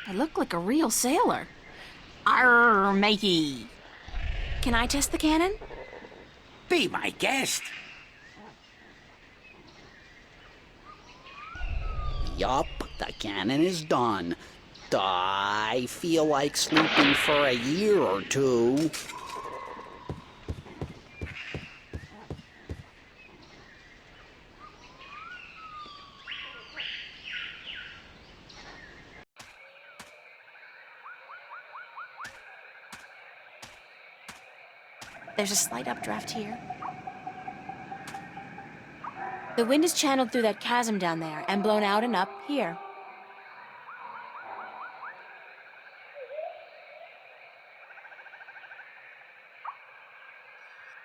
I look like a real sailor. Arr, matey. Can I test the cannon? Be my guest. Yup, the cannon is done. I feel like sleeping for a year or two. There's a slight updraft here. The wind is channeled through that chasm down there and blown out and up here.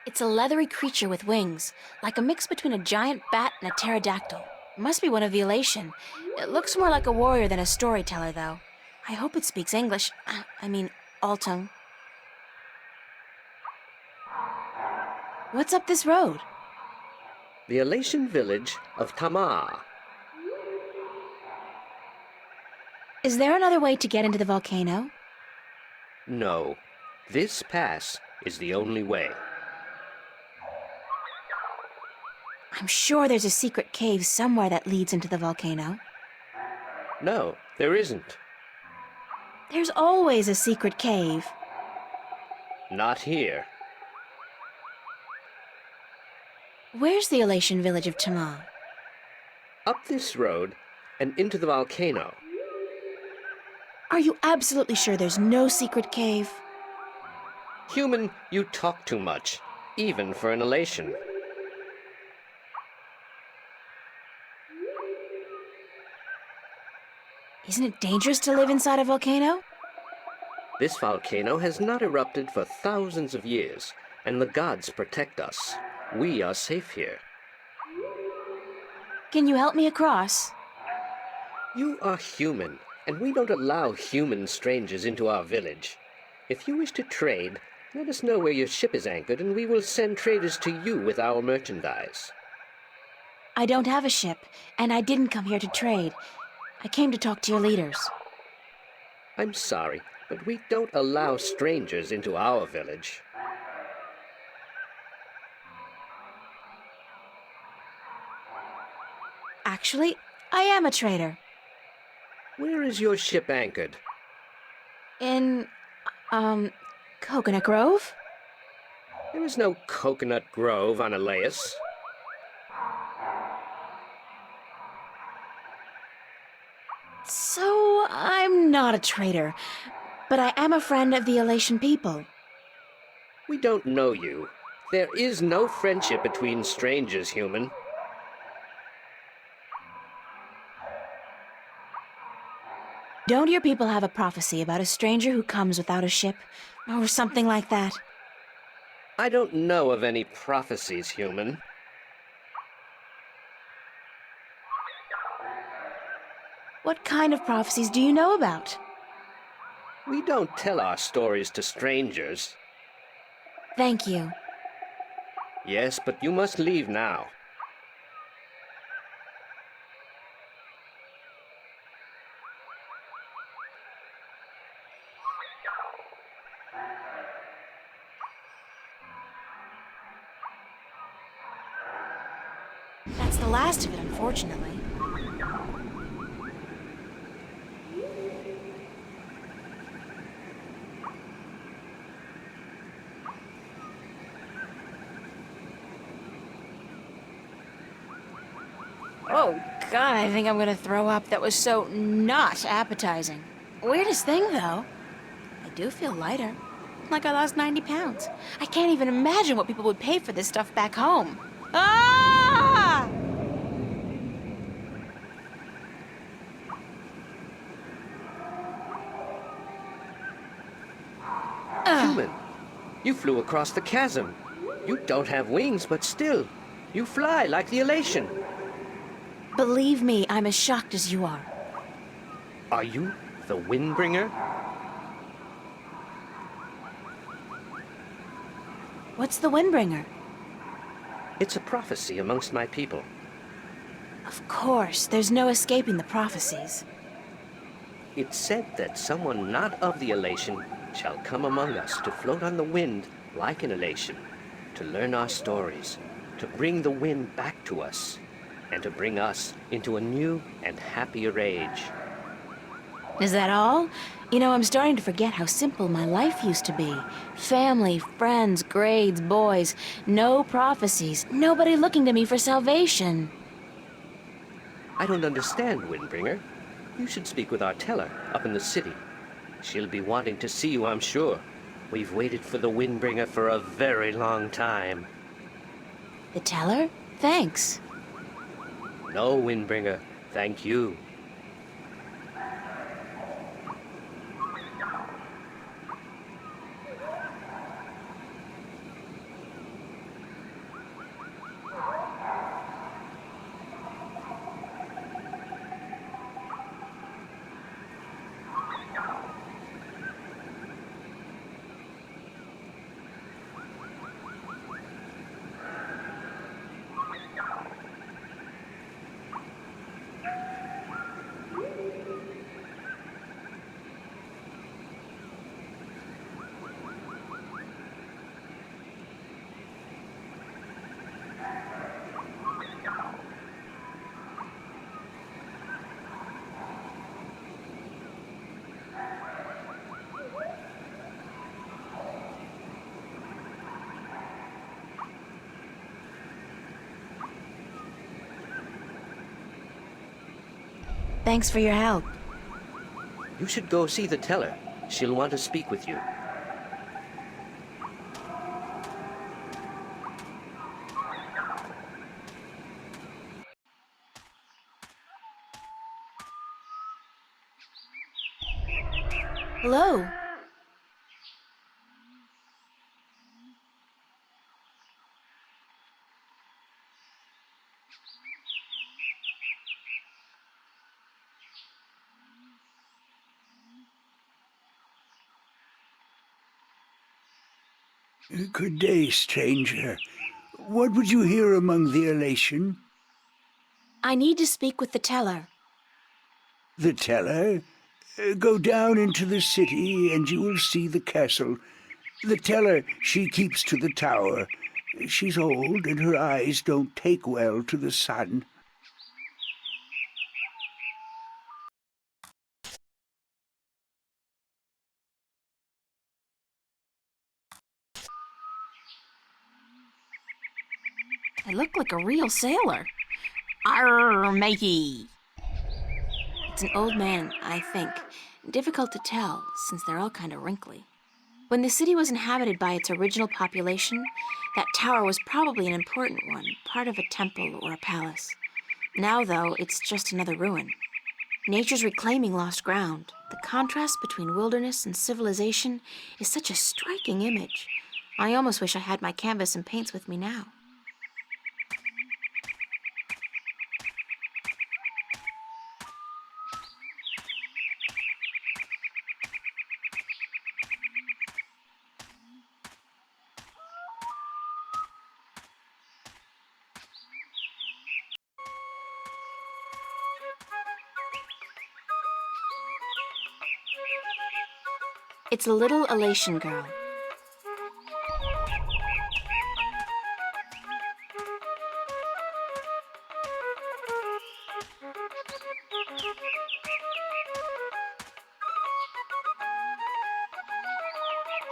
It's a leathery creature with wings, like a mix between a giant bat and a pterodactyl. It must be one of the Alation. It looks more like a warrior than a storyteller, though. I hope it speaks English. I mean, Altung. What's up this road? The Alatian village of Tamar. Is there another way to get into the volcano? No, this pass is the only way. I'm sure there's a secret cave somewhere that leads into the volcano. No, there isn't. There's always a secret cave. Not here. Where's the Alatian village of Tamar? Up this road and into the volcano. Are you absolutely sure there's no secret cave? Human, you talk too much, even for an Alatian. Isn't it dangerous to live inside a volcano? This volcano has not erupted for thousands of years, and the gods protect us. We are safe here. Can you help me across? You are human, and we don't allow human strangers into our village. If you wish to trade, let us know where your ship is anchored, and we will send traders to you with our merchandise. I don't have a ship, and I didn't come here to trade. I came to talk to your leaders. I'm sorry, but we don't allow strangers into our village. Actually, I am a trader. Where is your ship anchored? In, Coconut Grove? There is no coconut grove on Alais. So, I'm not a trader, but I am a friend of the Alatian people. We don't know you. There is no friendship between strangers, human. Don't your people have a prophecy about a stranger who comes without a ship, or something like that? I don't know of any prophecies, human. What kind of prophecies do you know about? We don't tell our stories to strangers. Thank you. Yes, but you must leave now. That's the last of it, unfortunately. Oh, God, I think I'm gonna throw up. That was so not appetizing. Weirdest thing, though, I do feel lighter. Like I lost 90 pounds. I can't even imagine what people would pay for this stuff back home. Ah! Human, you flew across the chasm. You don't have wings, but still, you fly like the elation. Believe me, I'm as shocked as you are. Are you the Windbringer? What's the Windbringer? It's a prophecy amongst my people. Of course, there's no escaping the prophecies. It's said that someone not of the elation shall come among us to float on the wind like an elation, to learn our stories, to bring the wind back to us, and to bring us into a new and happier age. Is that all? You know, I'm starting to forget how simple my life used to be. Family, friends, grades, boys, no prophecies, nobody looking to me for salvation. I don't understand, Windbringer. You should speak with our teller up in the city. She'll be wanting to see you, I'm sure. We've waited for the Windbringer for a very long time. The teller? Thanks. No, Windbringer, thank you. Thanks for your help. You should go see the teller. She'll want to speak with you. Hello. Good day, stranger. What would you hear among the elation? I need to speak with the teller. The teller? Go down into the city and you will see the castle. The teller, she keeps to the tower. She's old and her eyes don't take well to the sun. I look like a real sailor. Arr, matey. It's an old man, I think. Difficult to tell, since they're all kind of wrinkly. When the city was inhabited by its original population, that tower was probably an important one, part of a temple or a palace. Now, though, it's just another ruin. Nature's reclaiming lost ground. The contrast between wilderness and civilization is such a striking image. I almost wish I had my canvas and paints with me now. It's a little elation girl.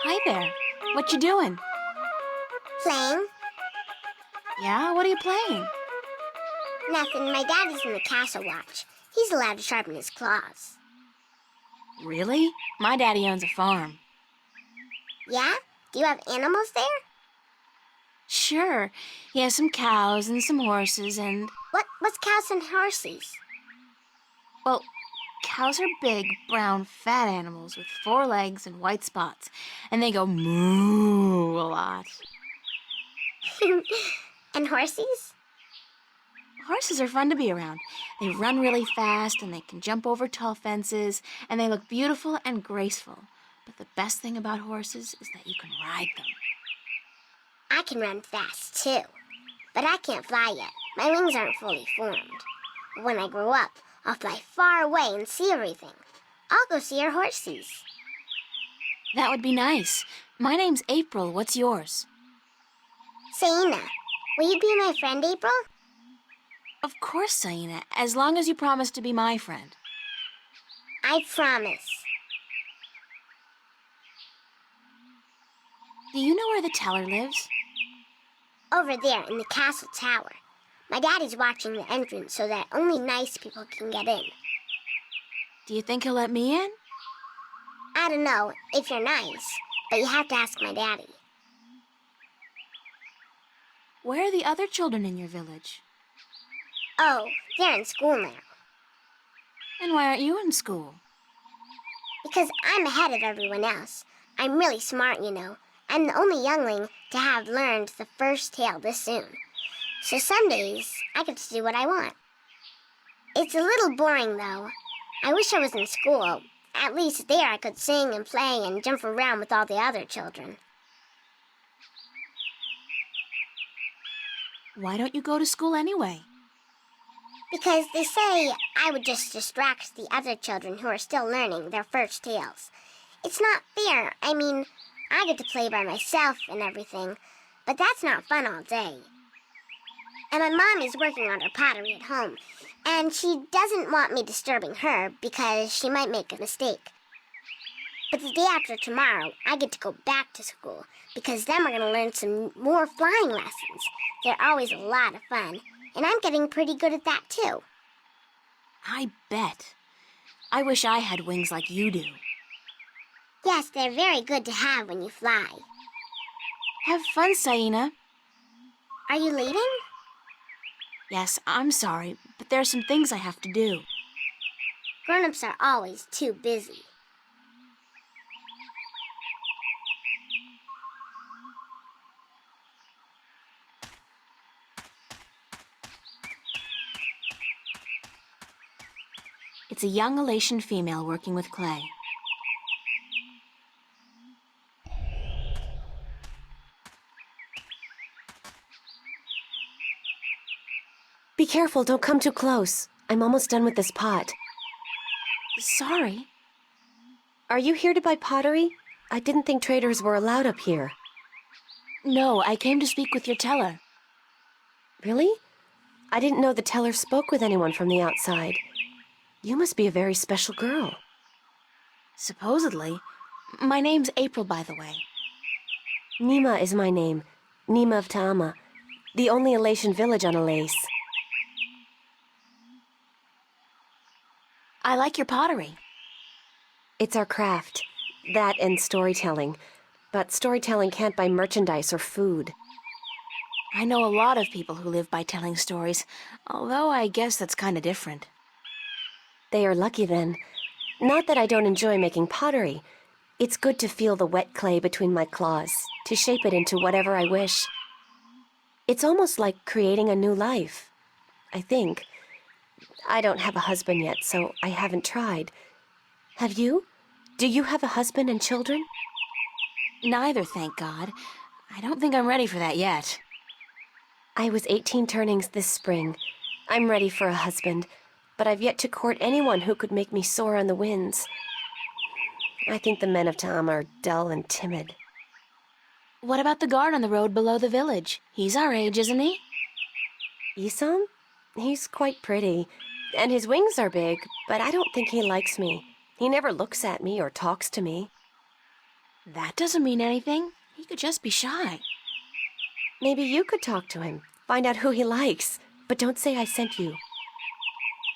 Hi there. What you doing? Playing? Yeah, what are you playing? Nothing. My daddy's in the castle watch. He's allowed to sharpen his claws. Really? My daddy owns a farm. Yeah? Do you have animals there? Sure. He has some cows and some horses and... What's cows and horses? Well, cows are big, brown, fat animals with 4 legs and white spots. And they go moo a lot. And horses? Horses are fun to be around. They run really fast and they can jump over tall fences and they look beautiful and graceful. But the best thing about horses is that you can ride them. I can run fast, too. But I can't fly yet. My wings aren't fully formed. When I grow up, I'll fly far away and see everything. I'll go see our horses. That would be nice. My name's April. What's yours? Saina, will you be my friend, April? Of course, Saina, as long as you promise to be my friend. I promise. Do you know where the teller lives? Over there in the castle tower. My daddy's watching the entrance so that only nice people can get in. Do you think he'll let me in? I don't know if you're nice, but you have to ask my daddy. Where are the other children in your village? Oh, they're in school now. And why aren't you in school? Because I'm ahead of everyone else. I'm really smart, you know. I'm the only youngling to have learned the first tale this soon. So some days, I get to do what I want. It's a little boring, though. I wish I was in school. At least there I could sing and play and jump around with all the other children. Why don't you go to school anyway? Because they say I would just distract the other children who are still learning their first tales. It's not fair. I mean, I get to play by myself and everything, but that's not fun all day. And my mom is working on her pottery at home, and she doesn't want me disturbing her because she might make a mistake. But the day after tomorrow, I get to go back to school because then we're going to learn some more flying lessons. They're always a lot of fun, and I'm getting pretty good at that too. I bet. I wish I had wings like you do. Yes, they're very good to have when you fly. Have fun, Saina. Are you leaving? Yes, I'm sorry, but there are some things I have to do. Grown-ups are always too busy. It's a young Alatian female working with clay. Be careful, don't come too close. I'm almost done with this pot. Sorry. Are you here to buy pottery? I didn't think traders were allowed up here. No, I came to speak with your teller. Really? I didn't know the teller spoke with anyone from the outside. You must be a very special girl. Supposedly. My name's April, by the way. Nima is my name. Nima of Ta'ama, the only Alatian village on Alais. I like your pottery. It's our craft. That and storytelling. But storytelling can't buy merchandise or food. I know a lot of people who live by telling stories, although I guess that's kind of different. They are lucky then. Not that I don't enjoy making pottery. It's good to feel the wet clay between my claws, to shape it into whatever I wish. It's almost like creating a new life, I think. I don't have a husband yet, so I haven't tried. Have you? Do you have a husband and children? Neither, thank God. I don't think I'm ready for that yet. I was 18 turnings this spring. I'm ready for a husband, but I've yet to court anyone who could make me soar on the winds. I think the men of Ta'ama are dull and timid. What about the guard on the road below the village? He's our age, isn't he? Isom? He's quite pretty, and his wings are big, but I don't think he likes me. He never looks at me or talks to me. That doesn't mean anything. He could just be shy. Maybe you could talk to him, find out who he likes, but don't say I sent you.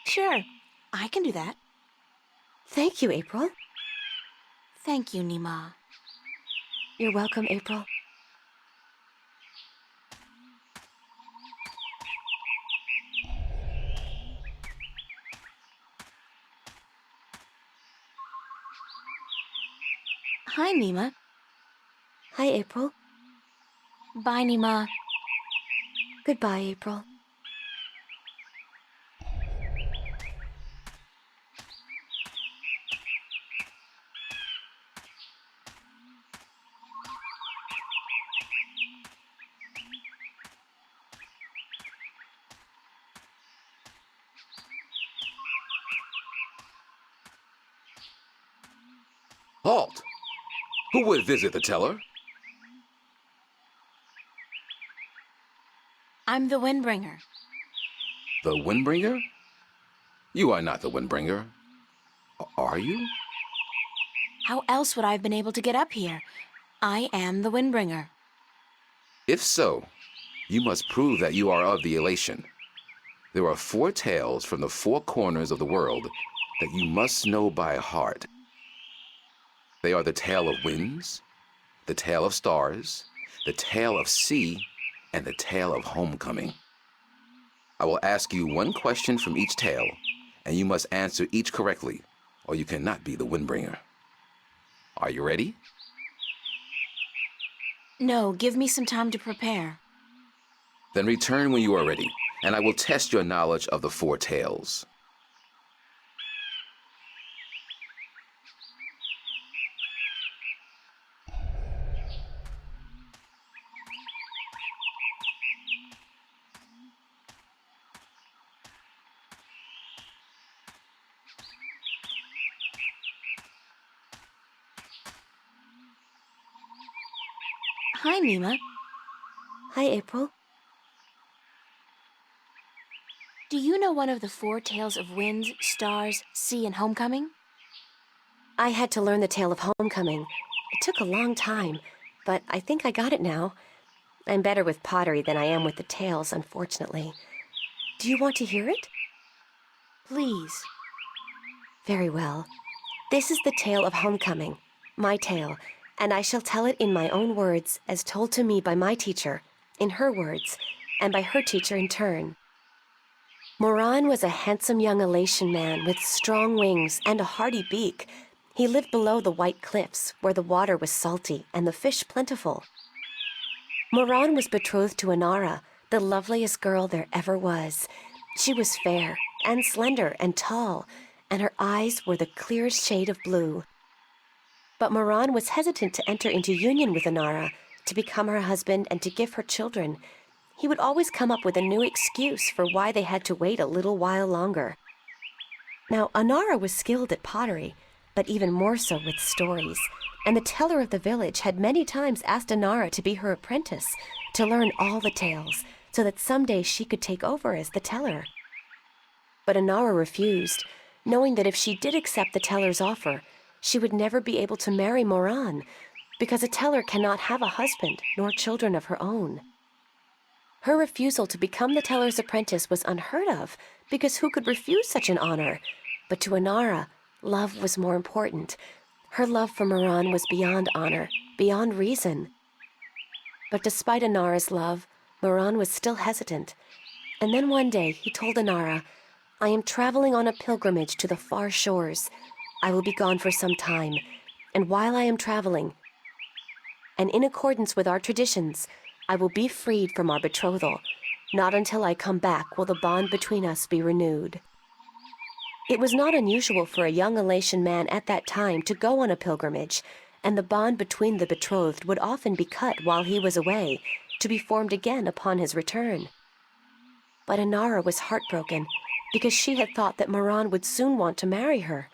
Sure, I can do that. Thank you, April. Thank you, Nima. You're welcome, April. Hi, Nima. Hi, April. Bye, Nima. Goodbye, April. Halt! Who would visit the teller? I'm the Windbringer. The Windbringer? You are not the Windbringer. Are you? How else would I have been able to get up here? I am the Windbringer. If so, you must prove that you are of the Elation. There are 4 tales from the 4 corners of the world that you must know by heart. They are the tale of winds, the tale of stars, the tale of sea, and the tale of homecoming. I will ask you 1 question from each tale, and you must answer each correctly, or you cannot be the Windbringer. Are you ready? No, give me some time to prepare. Then return when you are ready, and I will test your knowledge of the 4 tales. Hi, Nima. Hi, April. Do you know one of the 4 tales of winds, stars, sea, and homecoming? I had to learn the tale of homecoming. It took a long time, but I think I got it now. I'm better with pottery than I am with the tales, unfortunately. Do you want to hear it? Please. Very well. This is the tale of homecoming, my tale, and I shall tell it in my own words, as told to me by my teacher, in her words, and by her teacher in turn. Moran was a handsome young Alatian man with strong wings and a hardy beak. He lived below the white cliffs, where the water was salty and the fish plentiful. Moran was betrothed to Inara, the loveliest girl there ever was. She was fair and slender and tall, and her eyes were the clearest shade of blue. But Moran was hesitant to enter into union with Inara, to become her husband and to give her children. He would always come up with a new excuse for why they had to wait a little while longer. Now, Inara was skilled at pottery, but even more so with stories, and the teller of the village had many times asked Inara to be her apprentice, to learn all the tales, so that someday she could take over as the teller. But Inara refused, knowing that if she did accept the teller's offer, she would never be able to marry Moran, because a teller cannot have a husband nor children of her own. Her refusal to become the teller's apprentice was unheard of, because who could refuse such an honor? But to Inara, love was more important. Her love for Moran was beyond honor, beyond reason. But despite Inara's love, Moran was still hesitant. And then one day he told Inara, "I am traveling on a pilgrimage to the far shores. I will be gone for some time, and while I am traveling, and in accordance with our traditions, I will be freed from our betrothal. Not until I come back will the bond between us be renewed." It was not unusual for a young Alatian man at that time to go on a pilgrimage, and the bond between the betrothed would often be cut while he was away, to be formed again upon his return. But Inara was heartbroken, because she had thought that Moran would soon want to marry her.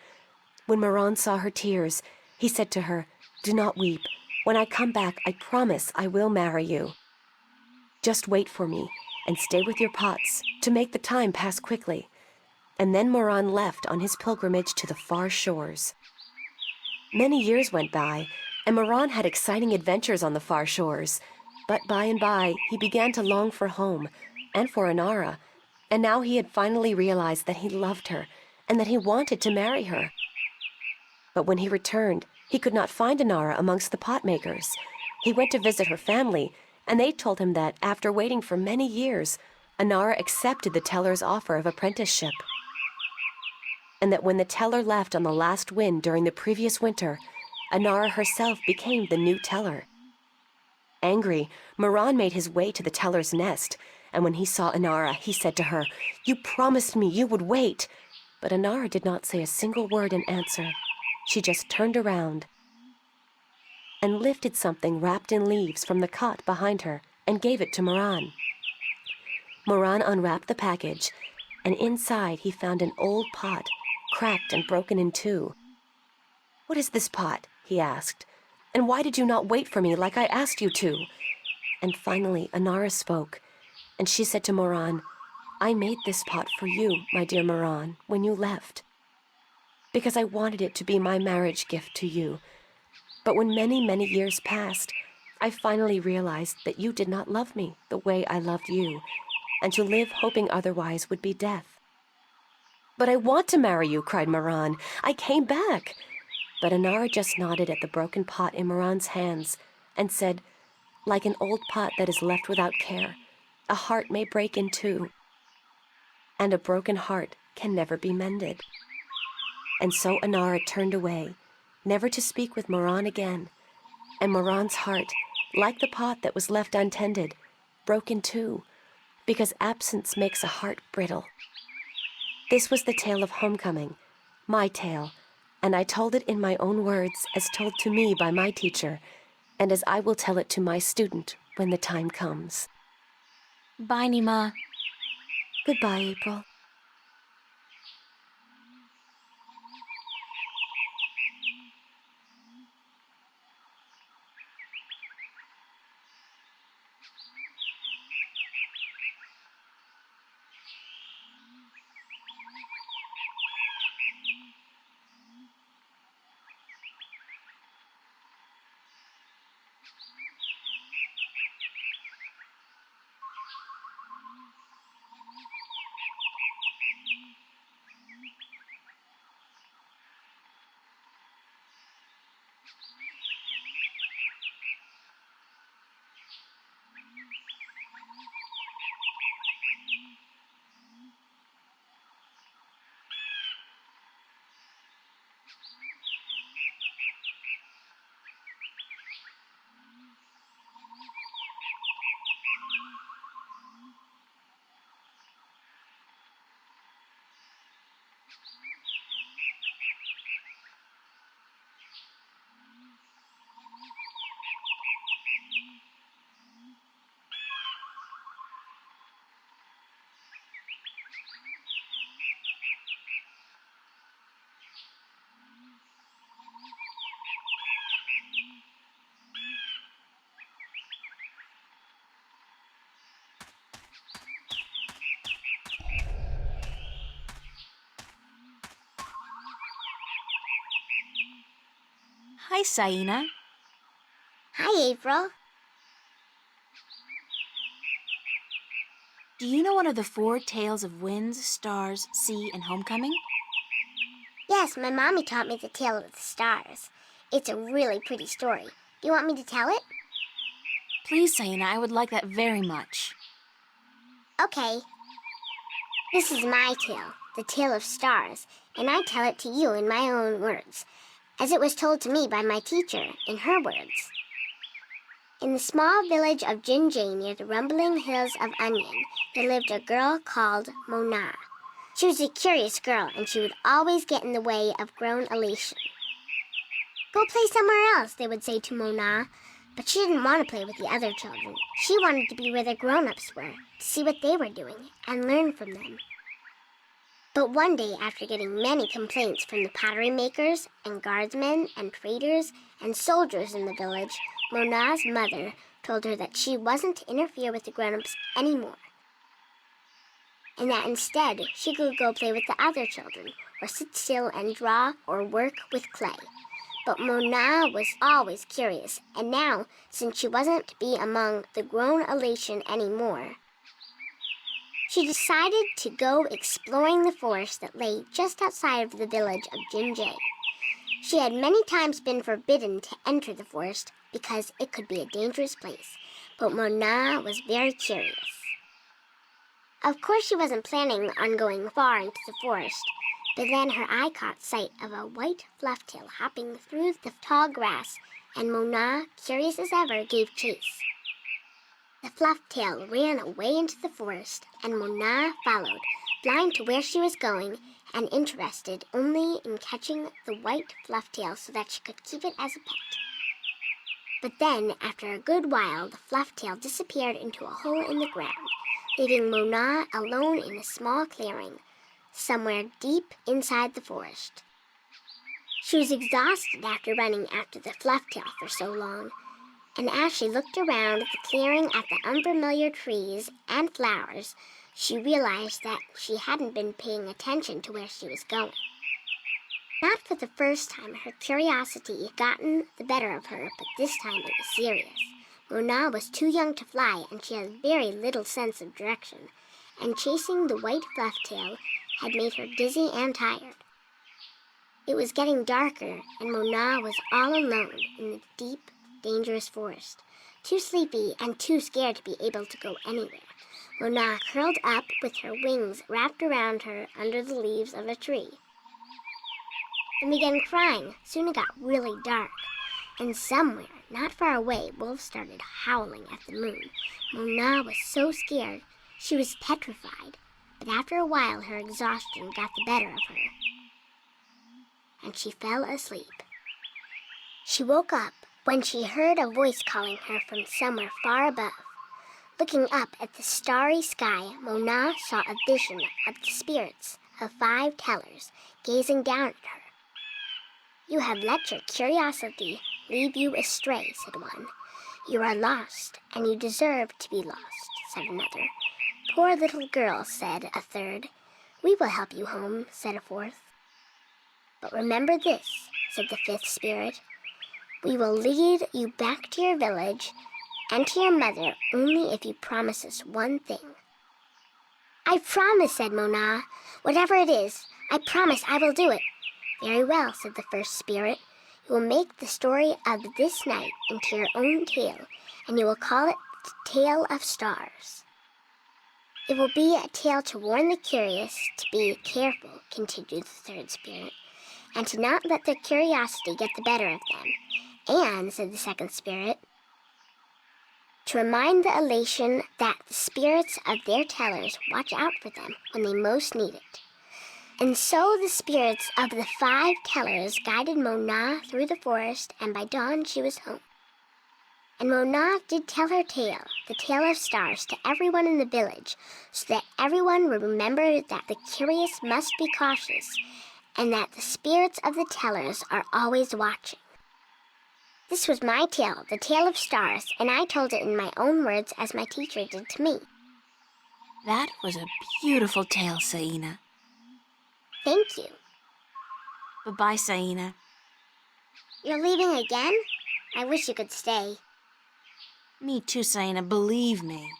When Moran saw her tears, he said to her, "Do not weep. When I come back, I promise I will marry you. Just wait for me, and stay with your pots, to make the time pass quickly." And then Moran left on his pilgrimage to the far shores. Many years went by, and Moran had exciting adventures on the far shores. But by and by, he began to long for home, and for Inara, and now he had finally realized that he loved her, and that he wanted to marry her. But when he returned, he could not find Inara amongst the potmakers. He went to visit her family, and they told him that, after waiting for many years, Inara accepted the teller's offer of apprenticeship. And that when the teller left on the last wind during the previous winter, Inara herself became the new teller. Angry, Moran made his way to the teller's nest, and when he saw Inara, he said to her, "You promised me you would wait." But Inara did not say a single word in answer. She just turned around and lifted something wrapped in leaves from the cot behind her and gave it to Moran. Moran unwrapped the package, and inside he found an old pot, cracked and broken in two. "What is this pot?" he asked. "And why did you not wait for me like I asked you to?" And finally Inara spoke, and she said to Moran, "I made this pot for you, my dear Moran, when you left, because I wanted it to be my marriage gift to you. But when many, many years passed, I finally realized that you did not love me the way I loved you, and to live hoping otherwise would be death." "But I want to marry you," cried Moran. "I came back." But Inara just nodded at the broken pot in Moran's hands and said, "Like an old pot that is left without care, a heart may break in two, and a broken heart can never be mended." And so Inara turned away, never to speak with Moran again, and Moran's heart, like the pot that was left untended, broke in two, because absence makes a heart brittle. This was the tale of homecoming, my tale, and I told it in my own words as told to me by my teacher, and as I will tell it to my student when the time comes. Bye, Nima. Goodbye, April. Hi, Saina. Hi, April. Do you know one of the 4 tales of winds, stars, sea, and homecoming? Yes, my mommy taught me the tale of the stars. It's a really pretty story. Do you want me to tell it? Please, Saina, I would like that very much. Okay. This is my tale, the tale of stars, and I tell it to you in my own words, as it was told to me by my teacher in her words. In the small village of Jinjay near the rumbling hills of Onion, there lived a girl called Mona. She was a curious girl, and she would always get in the way of grown elation. "Go play somewhere else," they would say to Mona, but she didn't want to play with the other children. She wanted to be where the grown-ups were, to see what they were doing and learn from them. But one day, after getting many complaints from the pottery makers and guardsmen and traders and soldiers in the village, Mona's mother told her that she wasn't to interfere with the grown-ups anymore, and that instead she could go play with the other children, or sit still and draw or work with clay. But Mona was always curious, and now, since she wasn't to be among the grown elation anymore, she decided to go exploring the forest that lay just outside of the village of Jinjay. She had many times been forbidden to enter the forest because it could be a dangerous place, but Mona was very curious. Of course, she wasn't planning on going far into the forest, but then her eye caught sight of a white flufftail hopping through the tall grass, and Mona, curious as ever, gave chase. The flufftail ran away into the forest, and Mona followed, blind to where she was going and interested only in catching the white flufftail so that she could keep it as a pet. But then, after a good while, the flufftail disappeared into a hole in the ground, leaving Mona alone in a small clearing, somewhere deep inside the forest. She was exhausted after running after the flufftail for so long, and as she looked around the clearing at the unfamiliar trees and flowers, she realized that she hadn't been paying attention to where she was going. Not for the first time her curiosity had gotten the better of her, but this time it was serious. Mona was too young to fly, and she had very little sense of direction, and chasing the white flufftail had made her dizzy and tired. It was getting darker, and Mona was all alone in the deep, dangerous forest, too sleepy and too scared to be able to go anywhere. Mona curled up with her wings wrapped around her under the leaves of a tree and began crying. Soon it got really dark, and somewhere, not far away, wolves started howling at the moon. Mona was so scared she was petrified, but after a while her exhaustion got the better of her, and she fell asleep. She woke up when she heard a voice calling her from somewhere far above. Looking up at the starry sky, Mona saw a vision of the spirits of 5 tellers gazing down at her. "You have let your curiosity lead you astray," said one. "You are lost, and you deserve to be lost," said another. "Poor little girl," said a third. "We will help you home," said a fourth. "But remember this," said the 5th spirit. "We will lead you back to your village and to your mother only if you promise us one thing." "I promise," said Mona. "Whatever it is, I promise I will do it." "Very well," said the 1st spirit. "You will make the story of this night into your own tale, and you will call it the Tale of Stars." "It will be a tale to warn the curious to be careful," continued the 3rd spirit, "and to not let their curiosity get the better of them. And," said the 2nd spirit, "to remind the elation that the spirits of their tellers watch out for them when they most need it." And so the spirits of the 5 tellers guided Mona through the forest, and by dawn she was home. And Mona did tell her tale, the Tale of Stars, to everyone in the village, so that everyone would remember that the curious must be cautious, and that the spirits of the tellers are always watching. This was my tale, the Tale of Stars, and I told it in my own words as my teacher did to me. That was a beautiful tale, Saina. Thank you. Bye-bye, Saina. You're leaving again? I wish you could stay. Me too, Saina, believe me.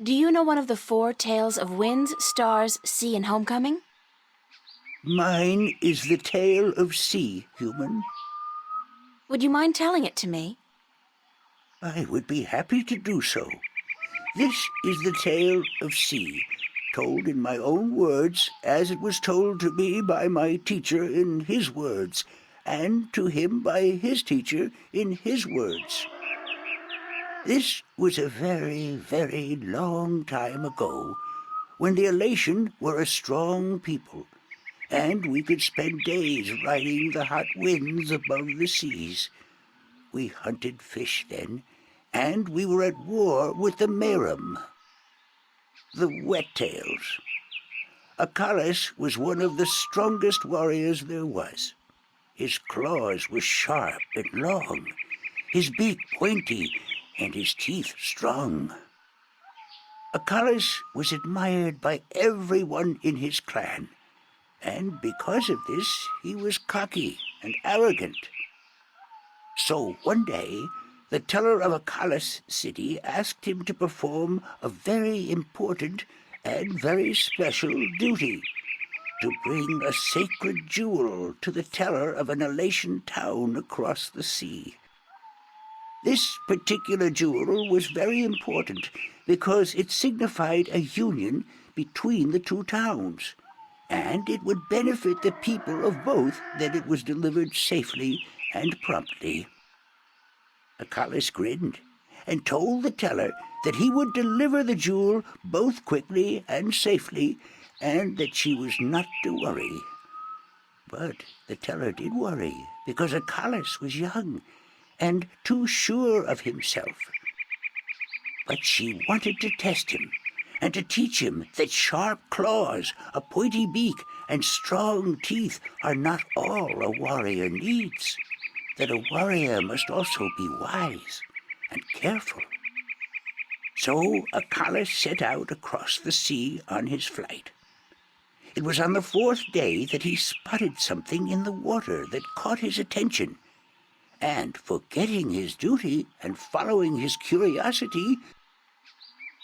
Do you know one of the 4 tales of winds, stars, sea, and homecoming? Mine is the tale of sea, human. Would you mind telling it to me? I would be happy to do so. This is the tale of sea, told in my own words, as it was told to me by my teacher in his words, and to him by his teacher in his words. This was a very, very long time ago, when the elation were a strong people, and we could spend days riding the hot winds above the seas. We hunted fish then, and we were at war with the Merum, the Wet-tails. Alais was one of the strongest warriors there was. His claws were sharp and long, his beak pointy, and his teeth strong. Alais was admired by everyone in his clan, and because of this he was cocky and arrogant. So one day, the teller of Alais city asked him to perform a very important and very special duty, to bring a sacred jewel to the teller of an Alatian town across the sea. This particular jewel was very important because it signified a union between the two towns, and it would benefit the people of both that it was delivered safely and promptly. Alais grinned and told the teller that he would deliver the jewel both quickly and safely, and that she was not to worry. But the teller did worry, because Alais was young and too sure of himself. But she wanted to test him, and to teach him that sharp claws, a pointy beak, and strong teeth are not all a warrior needs, that a warrior must also be wise and careful. So Alais set out across the sea on his flight. It was on the 4th day that he spotted something in the water that caught his attention, and forgetting his duty and following his curiosity,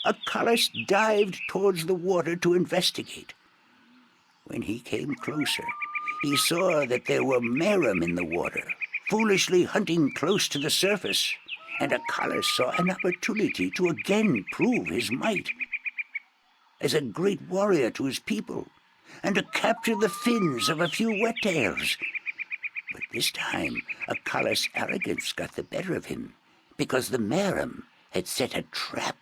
Alais dived towards the water to investigate. When he came closer, he saw that there were Merum in the water, foolishly hunting close to the surface, and Alais saw an opportunity to again prove his might as a great warrior to his people, and to capture the fins of a few Wet-tails. But this time, Alais' arrogance got the better of him, because the Merum had set a trap.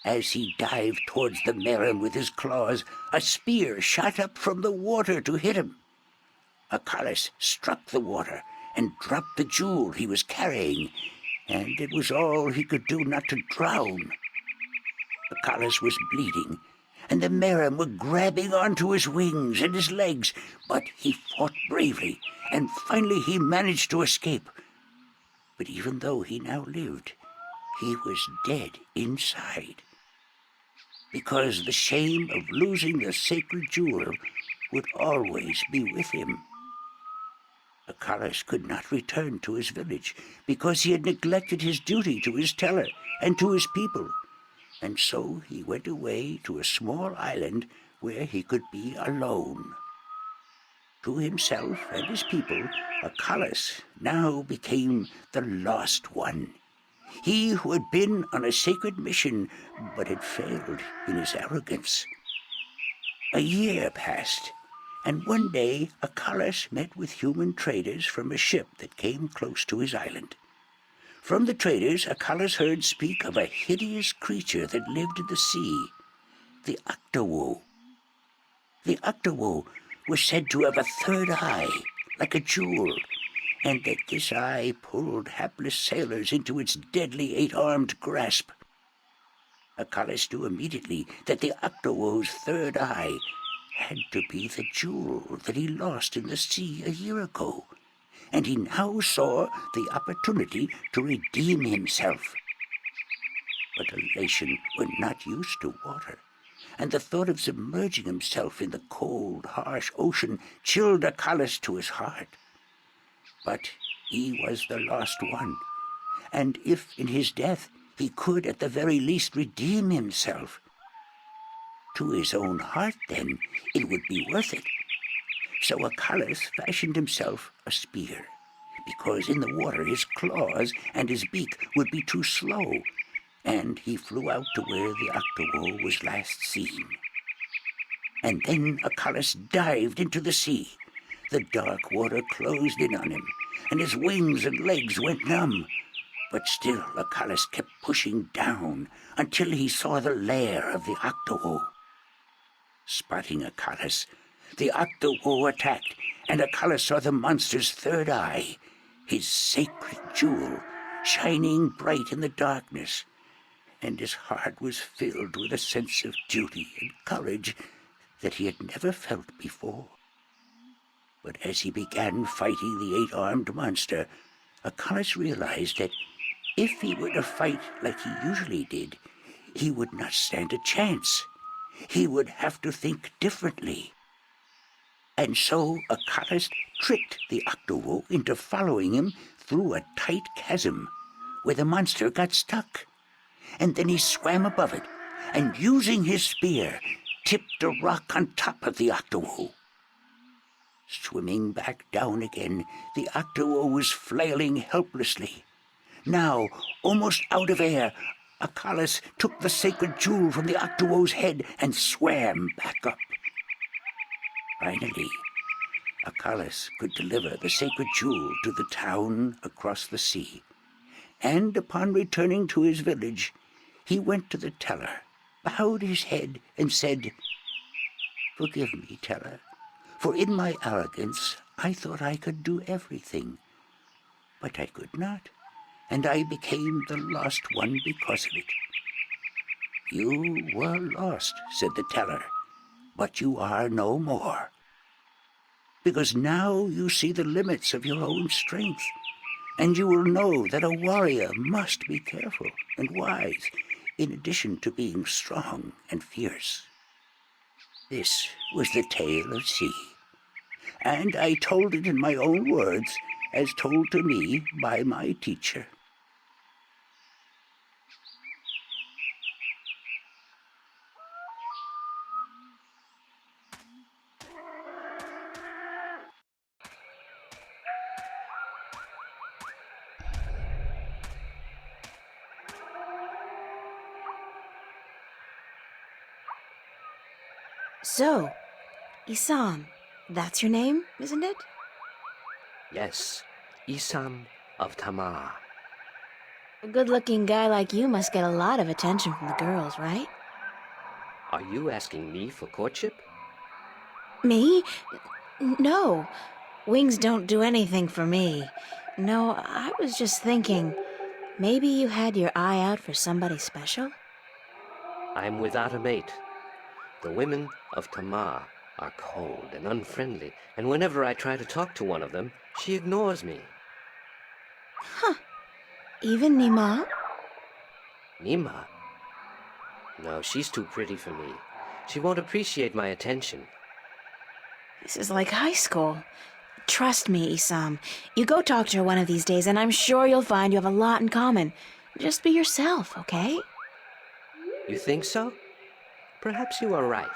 As he dived towards the Merum with his claws, a spear shot up from the water to hit him. Alais struck the water and dropped the jewel he was carrying, and it was all he could do not to drown. Alais was bleeding, and the Merum were grabbing onto his wings and his legs, but he fought bravely, and finally he managed to escape. But even though he now lived, he was dead inside, because the shame of losing the sacred jewel would always be with him. Alais could not return to his village, because he had neglected his duty to his teller and to his people, and so he went away to a small island where he could be alone. To himself and his people, Alais now became the lost one, he who had been on a sacred mission but had failed in his arrogance. A year passed, and one day Alais met with human traders from a ship that came close to his island. From the traders, Alais heard speak of a hideous creature that lived in the sea, the Octowoe. The Octowoe was said to have a third eye, like a jewel, and that this eye pulled hapless sailors into its deadly 8-armed grasp. Alais knew immediately that the Octowoe's third eye had to be the jewel that he lost in the sea a year ago, and he now saw the opportunity to redeem himself. But Alatian were not used to water, and the thought of submerging himself in the cold, harsh ocean chilled Alais to his heart. But he was the lost one, and if in his death he could at the very least redeem himself, to his own heart, then, it would be worth it. So Alais fashioned himself a spear, because in the water his claws and his beak would be too slow, and he flew out to where the Octowoe was last seen. And then Alais dived into the sea. The dark water closed in on him, and his wings and legs went numb. But still Alais kept pushing down until he saw the lair of the Octowoe. Spotting Alais, the Octowoe attacked, and Alais saw the monster's third eye. his sacred jewel, shining bright in the darkness, and his heart was filled with a sense of duty and courage that he had never felt before. But as he began fighting the eight-armed monster, Alais realized that if he were to fight like he usually did, he would not stand a chance. He would have to think differently. And so Alais tricked the Octowo into following him through a tight chasm where the monster got stuck. And then he swam above it, and using his spear, tipped a rock on top of the Octowo. Swimming back down again, the Octowo was flailing helplessly. Now, almost out of air, Alais took the sacred jewel from the Octowo's head and swam back up. Finally, Alais could deliver the sacred jewel to the town across the sea. And upon returning to his village, he went to the teller, bowed his head, and said, "Forgive me, teller, for in my arrogance I thought I could do everything. But I could not, and I became the lost one because of it." "You were lost," said the teller, "but you are no more. Because now you see the limits of your own strength, and you will know that a warrior must be careful and wise, in addition to being strong and fierce." This was the tale of C, and I told it in my own words, as told to me by my teacher. So, Isam, that's your name, isn't it? Yes, Isam of Tamar. A good-looking guy like you must get a lot of attention from the girls, right? Are you asking me for courtship? Me? No. Wings don't do anything for me. No, I was just thinking, maybe you had your eye out for somebody special? I'm without a mate. The women of Tamar are cold and unfriendly, and whenever I try to talk to one of them, she ignores me. Huh. Even Nima? Nima? No, she's too pretty for me. She won't appreciate my attention. This is like high school. Trust me, Isam. You go talk to her one of these days, and I'm sure you'll find you have a lot in common. Just be yourself, okay? You think so? Perhaps you are right.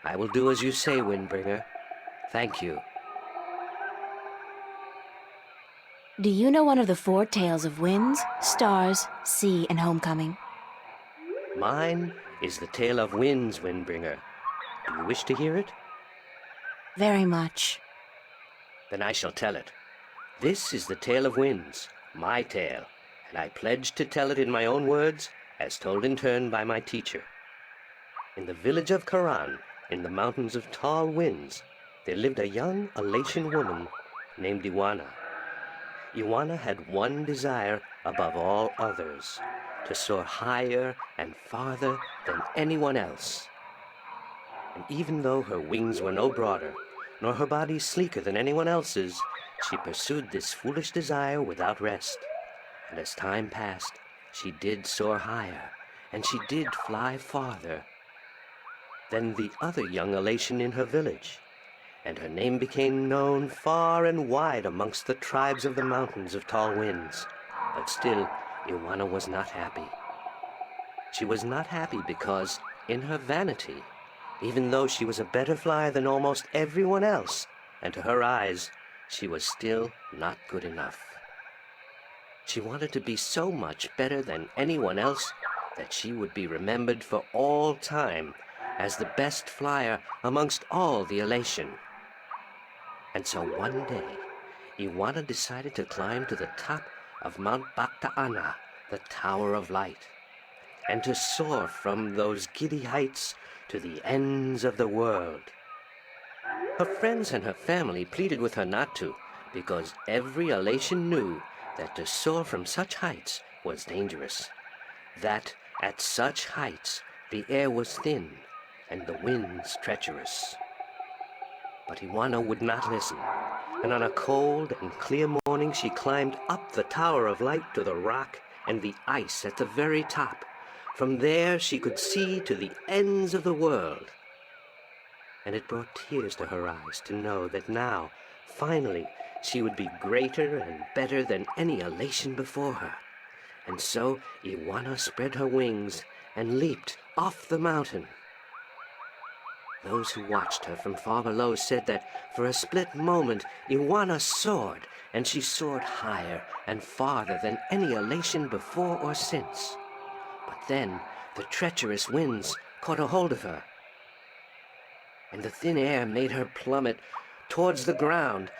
I will do as you say, Windbringer. Thank you. Do you know one of the 4 tales of winds, stars, sea, and homecoming? Mine is the tale of winds, Windbringer. Do you wish to hear it? Very much. Then I shall tell it. This is the tale of winds, my tale, and I pledge to tell it in my own words, as told in turn by my teacher. In the village of Karan, in the mountains of tall winds, there lived a young Alaitian woman named Iwana. Iwana had one desire above all others, to soar higher and farther than anyone else. And even though her wings were no broader, nor her body sleeker than anyone else's, she pursued this foolish desire without rest. And as time passed, she did soar higher, and she did fly farther than the other young Alaitian in her village, and her name became known far and wide amongst the tribes of the mountains of tall winds. But still, Iwana was not happy. She was not happy because, in her vanity, even though she was a better flyer than almost everyone else, and to her eyes, she was still not good enough. She wanted to be so much better than anyone else that she would be remembered for all time as the best flyer amongst all the Alaitian. And so one day, Iwana decided to climb to the top of Mount Bakta'ana, the Tower of Light, and to soar from those giddy heights to the ends of the world. Her friends and her family pleaded with her not to, because every Alatian knew that to soar from such heights was dangerous, that at such heights the air was thin and the winds treacherous. But Ioana would not listen, and on a cold and clear morning she climbed up the Tower of Light to the rock and the ice at the very top. From there she could see to the ends of the world. And it brought tears to her eyes to know that now, finally, she would be greater and better than any Alatian before her. And so Ioana spread her wings and leaped off the mountain. Those who watched her from far below said that for a split moment Ioana soared, and she soared higher and farther than any Alatian before or since. But then the treacherous winds caught a hold of her, and the thin air made her plummet towards the ground,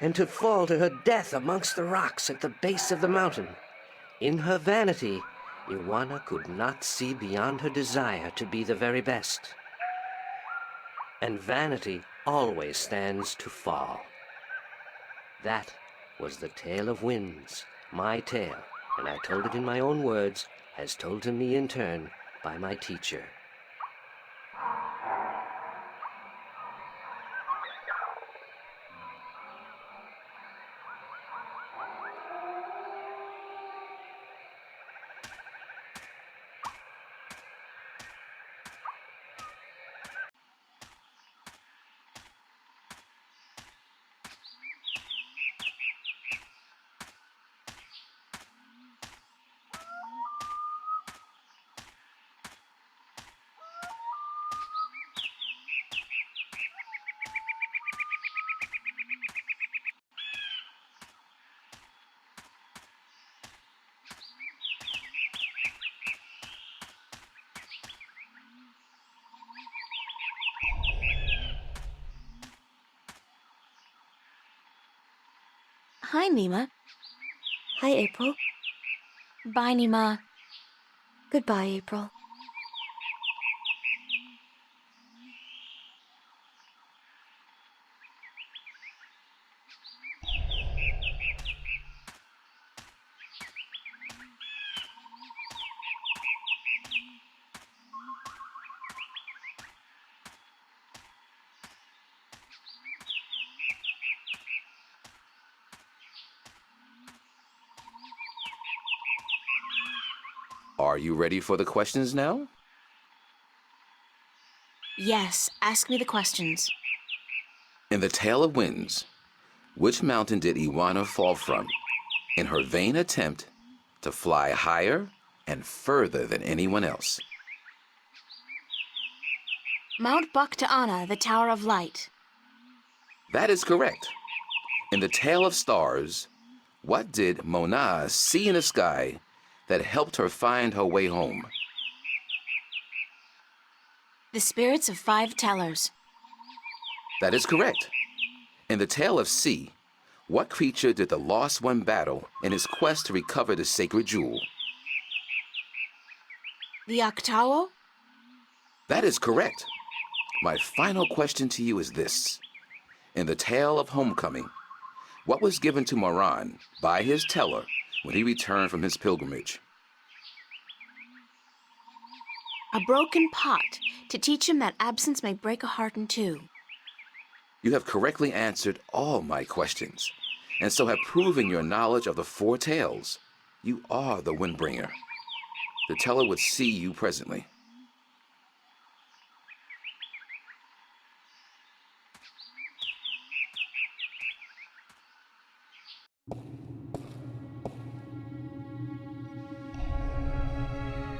and to fall to her death amongst the rocks at the base of the mountain. In her vanity, Ioana could not see beyond her desire to be the very best. And vanity always stands to fall. That was the tale of winds, my tale, and I told it in my own words, as told to me in turn by my teacher. Hi, Nima. Hi, April. Bye, Nima. Goodbye, April. Are you ready for the questions now? Yes, ask me the questions. In the Tale of Winds, which mountain did Ioana fall from in her vain attempt to fly higher and further than anyone else? Mount Baktaana, the Tower of Light. That is correct. In the Tale of Stars, what did Mona see in the sky that helped her find her way home? The spirits of 5 tellers. That is correct. In the Tale of Sea, what creature did the Lost One battle in his quest to recover the sacred jewel? The Octawo? That is correct. My final question to you is this. In the Tale of Homecoming, what was given to Moran by his teller when he returned from his pilgrimage? A broken pot, to teach him that absence may break a heart in two. You have correctly answered all my questions, and so have proven your knowledge of the 4 tales. You are the Windbringer. The teller would see you presently.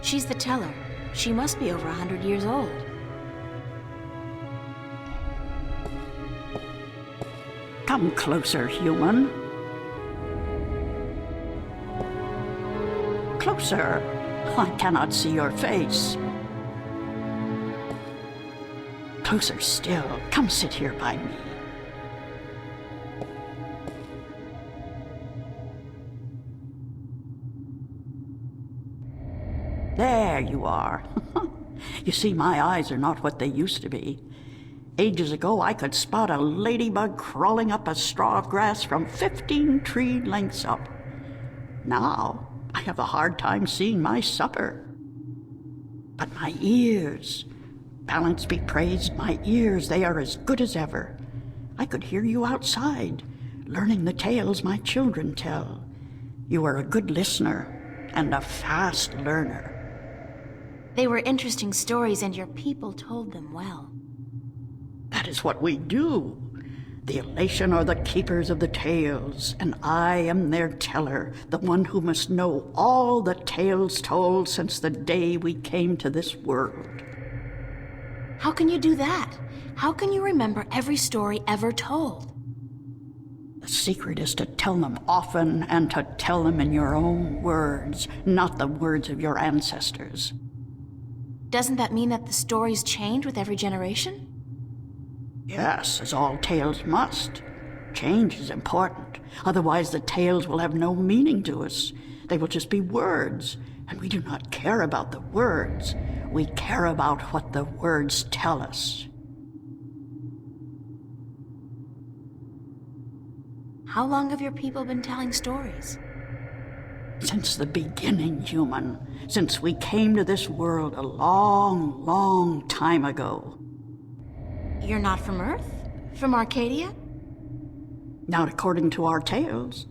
She's the teller. She must be over 100 years old. Come closer, human. Closer. I cannot see your face. Closer still. Come sit here by me. There you are. You see, my eyes are not what they used to be. Ages ago, I could spot a ladybug crawling up a straw of grass from 15 tree lengths up. Now, I have a hard time seeing my supper. But my ears, balance be praised, my ears, they are as good as ever. I could hear you outside, learning the tales my children tell. You are a good listener and a fast learner. They were interesting stories, and your people told them well. That is what we do. The Elation are the keepers of the tales, and I am their teller, the one who must know all the tales told since the day we came to this world. How can you do that? How can you remember every story ever told? The secret is to tell them often and to tell them in your own words, not the words of your ancestors. Doesn't that mean that the stories change with every generation? Yes, as all tales must. Change is important. Otherwise the tales will have no meaning to us. They will just be words, and we do not care about the words. We care about what the words tell us. How long have your people been telling stories? Since the beginning, human. Since we came to this world a long, long time ago. You're not from Earth? From Arcadia? Not according to our tales.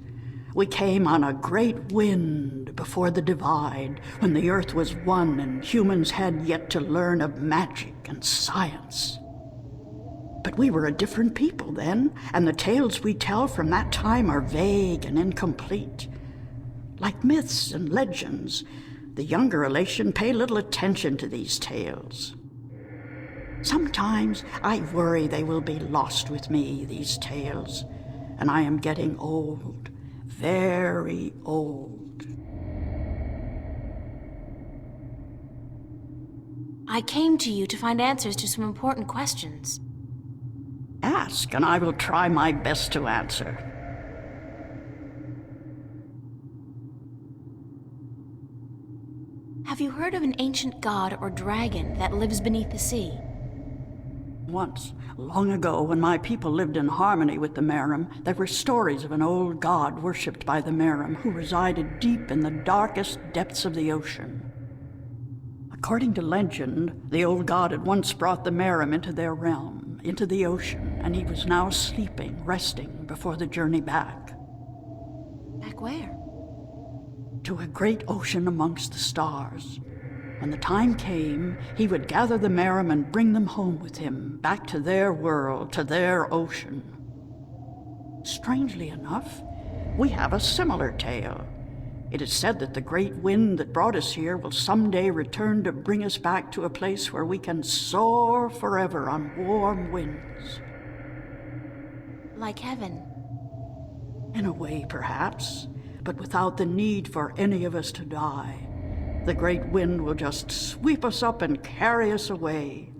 We came on a great wind before the divide, when the earth was one and humans had yet to learn of magic and science. But we were a different people then, and the tales we tell from that time are vague and incomplete. Like myths and legends, the younger Elation pay little attention to these tales. Sometimes I worry they will be lost with me, these tales, and I am getting old, very old. I came to you to find answers to some important questions. Ask, and I will try my best to answer. Have you heard of an ancient god or dragon that lives beneath the sea? Once, long ago, when my people lived in harmony with the Merim, there were stories of an old god worshipped by the Merim who resided deep in the darkest depths of the ocean. According to legend, the old god had once brought the Merim into their realm, into the ocean, and he was now sleeping, resting before the journey back. Back where? To a great ocean amongst the stars. When the time came, he would gather the Merim and bring them home with him, back to their world, to their ocean. Strangely enough, we have a similar tale. It is said that the great wind that brought us here will someday return to bring us back to a place where we can soar forever on warm winds. Like heaven. In a way, perhaps, but without the need for any of us to die. The great wind will just sweep us up and carry us away.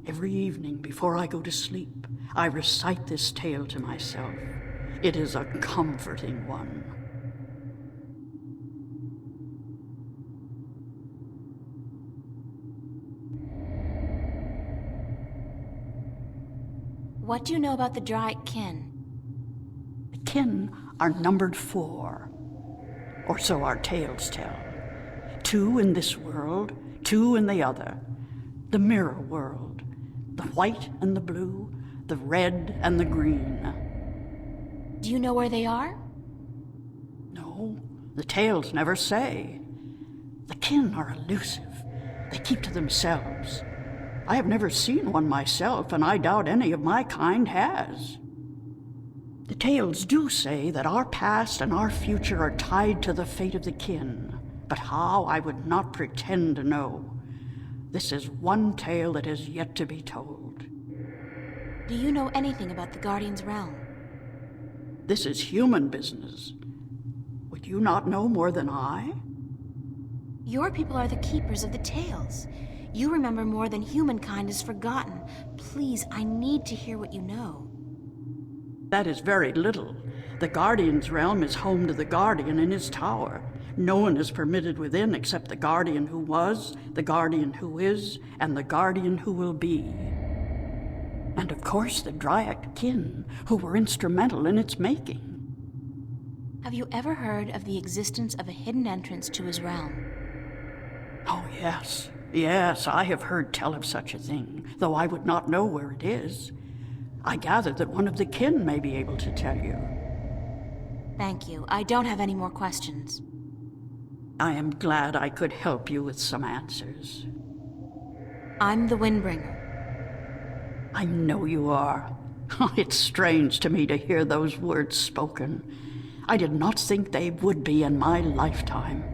Every evening before I go to sleep, I recite this tale to myself. It is a comforting one. What do you know about the Draic kin? The kin are numbered 4, or so our tales tell. 2 in this world, 2 in the other. The mirror world, the white and the blue, the red and the green. Do you know where they are? No, the tales never say. The kin are elusive. They keep to themselves. I have never seen one myself, and I doubt any of my kind has. The tales do say that our past and our future are tied to the fate of the kin, but how I would not pretend to know. This is one tale that is yet to be told. Do you know anything about the Guardian's realm? This is human business. Would you not know more than I? Your people are the keepers of the tales. You remember more than humankind has forgotten. Please, I need to hear what you know. That is very little. The Guardian's realm is home to the Guardian in his tower. No one is permitted within except the Guardian who was, the Guardian who is, and the Guardian who will be. And of course the Dryac kin, who were instrumental in its making. Have you ever heard of the existence of a hidden entrance to his realm? Oh, yes. Yes, I have heard tell of such a thing, though I would not know where it is. I gather that one of the kin may be able to tell you. Thank you. I don't have any more questions. I am glad I could help you with some answers. I'm the Windbringer. I know you are. It's strange to me to hear those words spoken. I did not think they would be in my lifetime.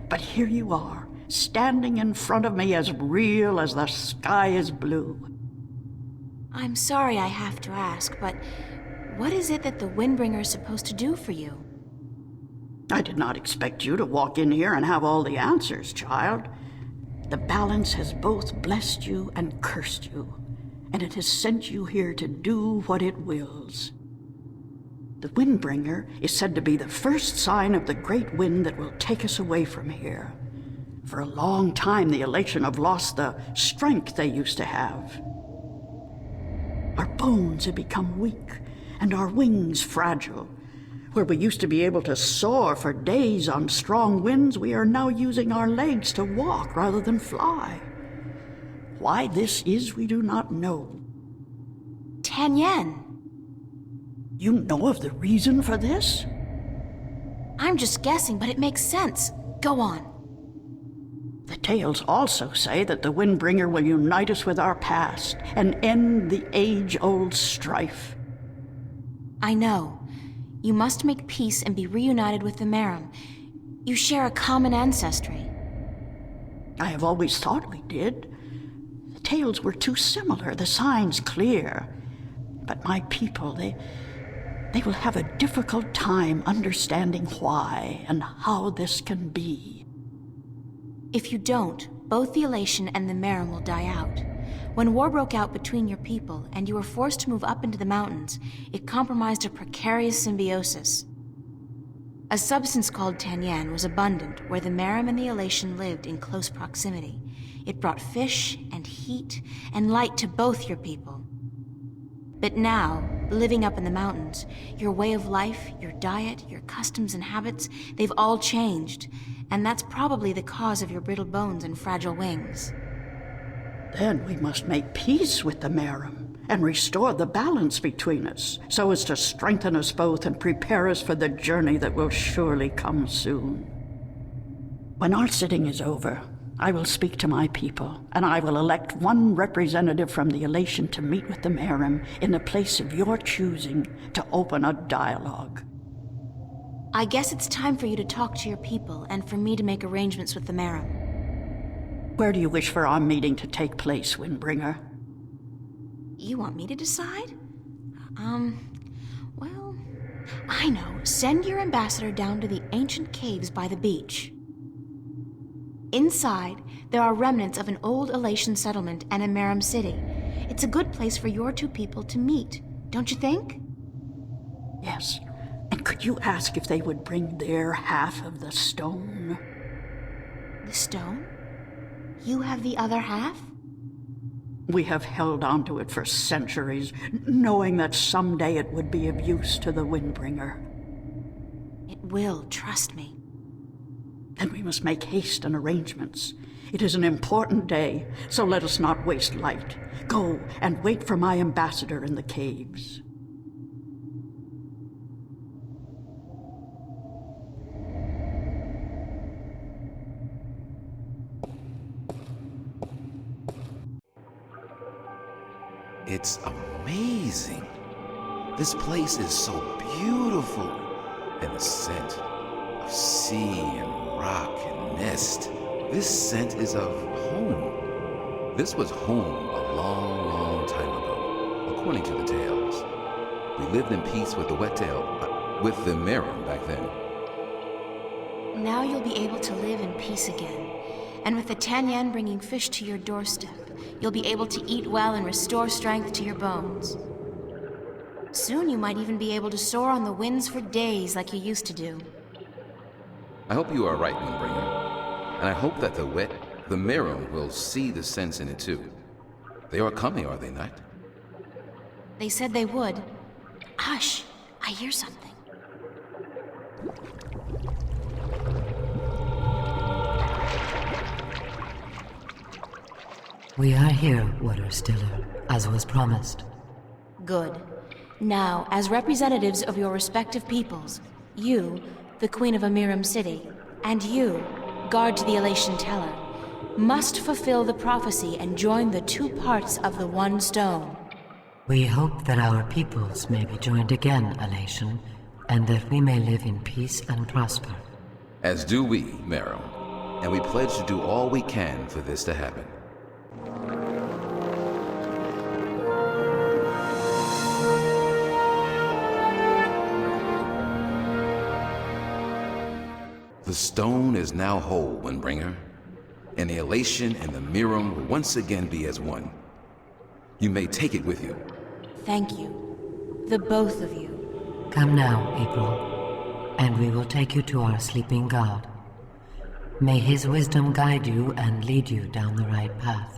But here you are, standing in front of me as real as the sky is blue. I'm sorry I have to ask, but what is it that the Windbringer is supposed to do for you? I did not expect you to walk in here and have all the answers, child. The balance has both blessed you and cursed you, and it has sent you here to do what it wills. The Windbringer is said to be the first sign of the great wind that will take us away from here. For a long time, the Elation have lost the strength they used to have. Our bones have become weak, and our wings fragile. Where we used to be able to soar for days on strong winds, we are now using our legs to walk rather than fly. Why this is, we do not know. 10 yen. You know of the reason for this? I'm just guessing, but it makes sense. Go on. The tales also say that the Windbringer will unite us with our past and end the age-old strife. I know. You must make peace and be reunited with the Merum. You share a common ancestry. I have always thought we did. The tales were too similar, the signs clear. But my people, they will have a difficult time understanding why and how this can be. If you don't, both the Elation and the Merum will die out. When war broke out between your people and you were forced to move up into the mountains, it compromised a precarious symbiosis. A substance called 10 yen was abundant where the Merum and the Elation lived in close proximity. It brought fish and heat and light to both your people. But now, living up in the mountains, your way of life, your diet, your customs and habits, they've all changed. And that's probably the cause of your brittle bones and fragile wings. Then we must make peace with the Merum and restore the balance between us, so as to strengthen us both and prepare us for the journey that will surely come soon. When our sitting is over, I will speak to my people, and I will elect one representative from the Elation to meet with the Merum in a place of your choosing to open a dialogue. I guess it's time for you to talk to your people and for me to make arrangements with the Merum. Where do you wish for our meeting to take place, Windbringer? You want me to decide? Well, I know. Send your ambassador down to the ancient caves by the beach. Inside, there are remnants of an old Elation settlement and a Merum city. It's a good place for your two people to meet, don't you think? Yes. And could you ask if they would bring their half of the stone? The stone? You have the other half? We have held onto it for centuries, knowing that someday it would be of use to the Windbringer. It will, trust me. Then we must make haste and arrangements. It is an important day, so let us not waste light. Go and wait for my ambassador in the caves. It's amazing. This place is so beautiful. And the scent of sea and rock and mist. This scent is of home. This was home a long, long time ago, according to the tales. We lived in peace with the Wet-tail, with the Merum back then. Now you'll be able to live in peace again. And with the 10 yen bringing fish to your doorstep, you'll be able to eat well and restore strength to your bones. Soon you might even be able to soar on the winds for days like you used to do. I hope you are right, Windbringer. And I hope that the Merum will see the sense in it too. They are coming, are they not? They said they would. Hush, I hear something. We are here, Water Stiller, as was promised. Good. Now, as representatives of your respective peoples, you, the Queen of Amiram City, and you, guard to the Elation Teller, must fulfill the prophecy and join the two parts of the one stone. We hope that our peoples may be joined again, Elation, and that we may live in peace and prosper. As do we, Marrow, and we pledge to do all we can for this to happen. The stone is now whole, Windbringer, and the Elation and the Miram will once again be as one. You may take it with you. Thank you, the both of you. Come now, April, and we will take you to our sleeping god. May his wisdom guide you and lead you down the right path.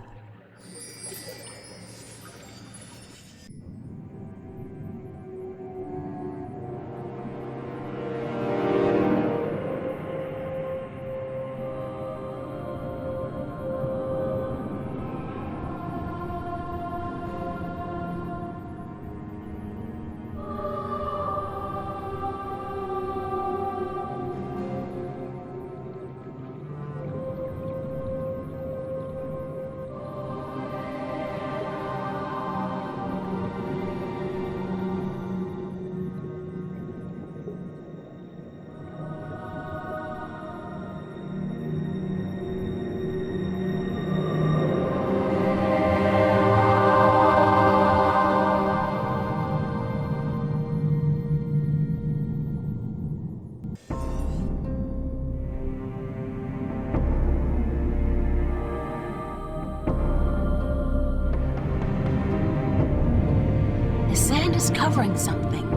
The sand is covering something.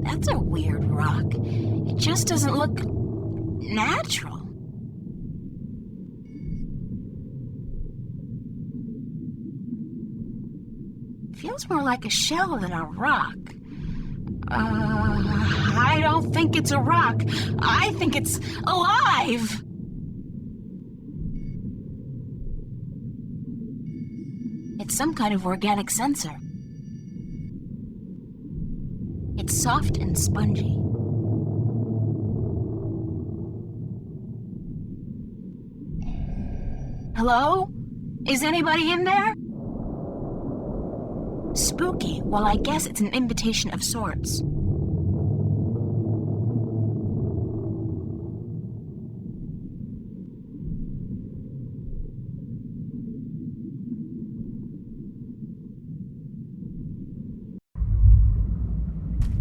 That's a weird rock. It just doesn't look natural. Feels more like a shell than a rock. I don't think it's a rock. I think it's alive. It's some kind of organic sensor. It's soft and spongy. Hello? Is anybody in there? Spooky. Well, I guess it's an invitation of sorts.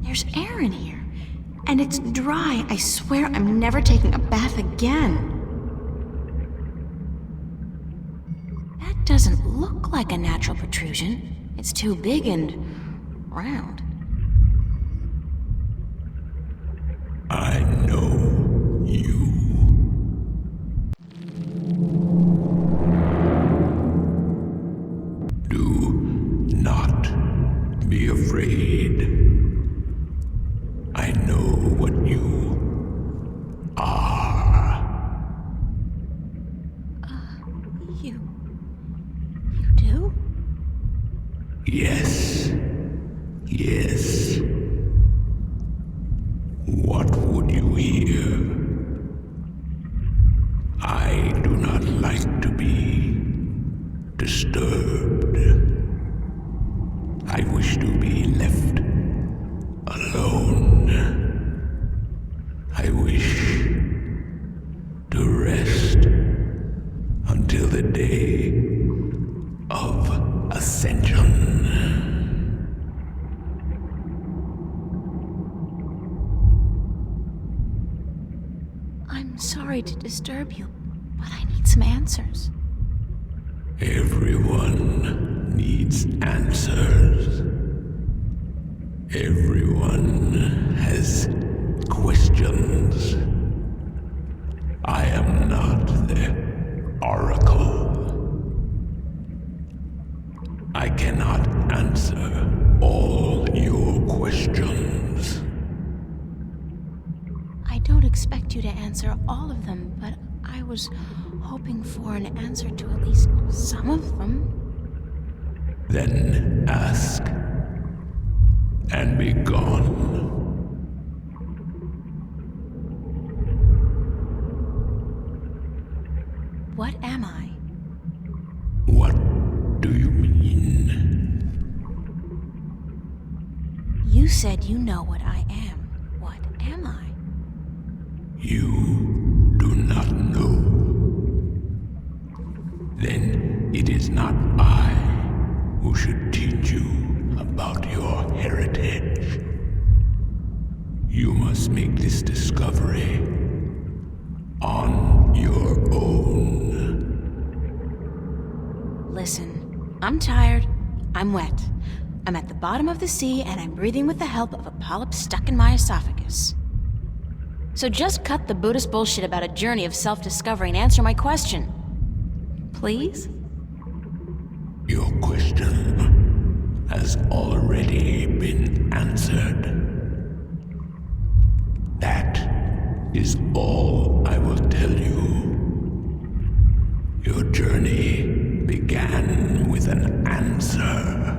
There's air in here, and it's dry. I swear I'm never taking a bath again. That doesn't look like a natural protrusion. It's too big and round. I know you. Do not be afraid. I know what you are. You do? Yes. Yes. What would you hear? I do not like to be disturbed. I wish to be left alone. I wish to rest until the day of ascension. I'm sorry to disturb you, but I need some answers. Everyone needs answers. Everyone has questions. oracle. I cannot answer all your questions. I don't expect you to answer all of them, but I was hoping for an answer to at least some of them. Then ask, and be gone. What am I? What do you mean? You said you know what I am. What am I? You do not know. Then it is not I who should teach you about your heritage. You must make this discovery on your own. Listen, I'm tired. I'm wet. I'm at the bottom of the sea, and I'm breathing with the help of a polyp stuck in my esophagus. So just cut the Buddhist bullshit about a journey of self-discovery and answer my question. Please? Your question has already been answered. That is all I will tell you. Your journey began with an answer.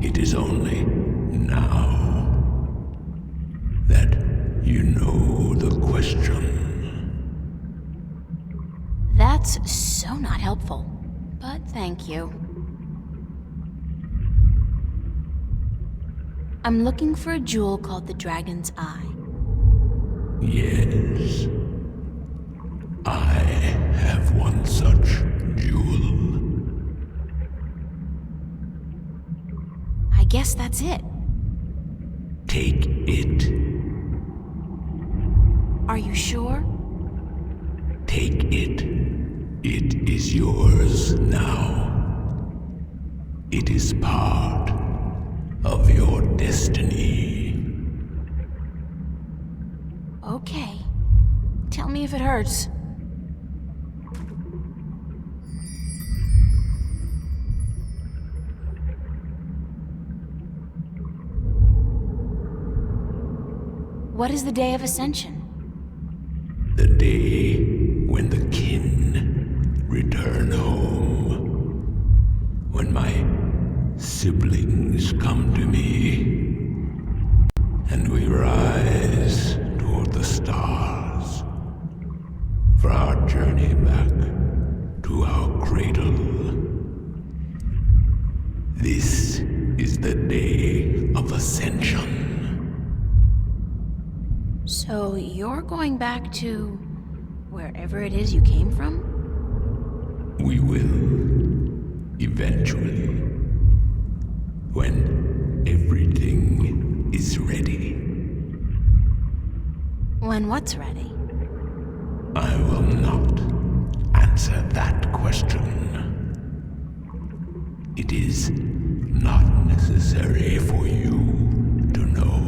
It is only now that you know the question. That's so not helpful, but thank you. I'm looking for a jewel called the Dragon's Eye. Yes, I have one such jewel. I guess that's it. Take it. Are you sure? Take it. It is yours now. It is part of your destiny. Okay. Tell me if it hurts. What is the Day of Ascension? The day when the kin return home. When my siblings come to me, and we rise toward the stars for our journey back to our cradle. This is the Day of Ascension. So you're going back to wherever it is you came from? We will, eventually, when everything is ready. When what's ready? I will not answer that question. It is not necessary for you to know.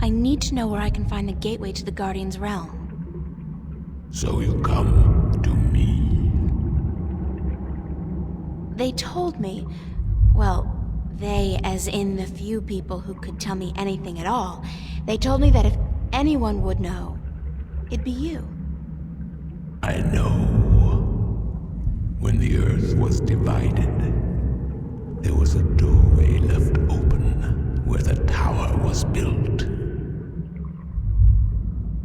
I need to know where I can find the gateway to the Guardian's realm. So you come to me. They told me, well, they as in the few people who could tell me anything at all, they told me that if anyone would know, it'd be you. I know. When the earth was divided, there was a doorway left open where the tower was built.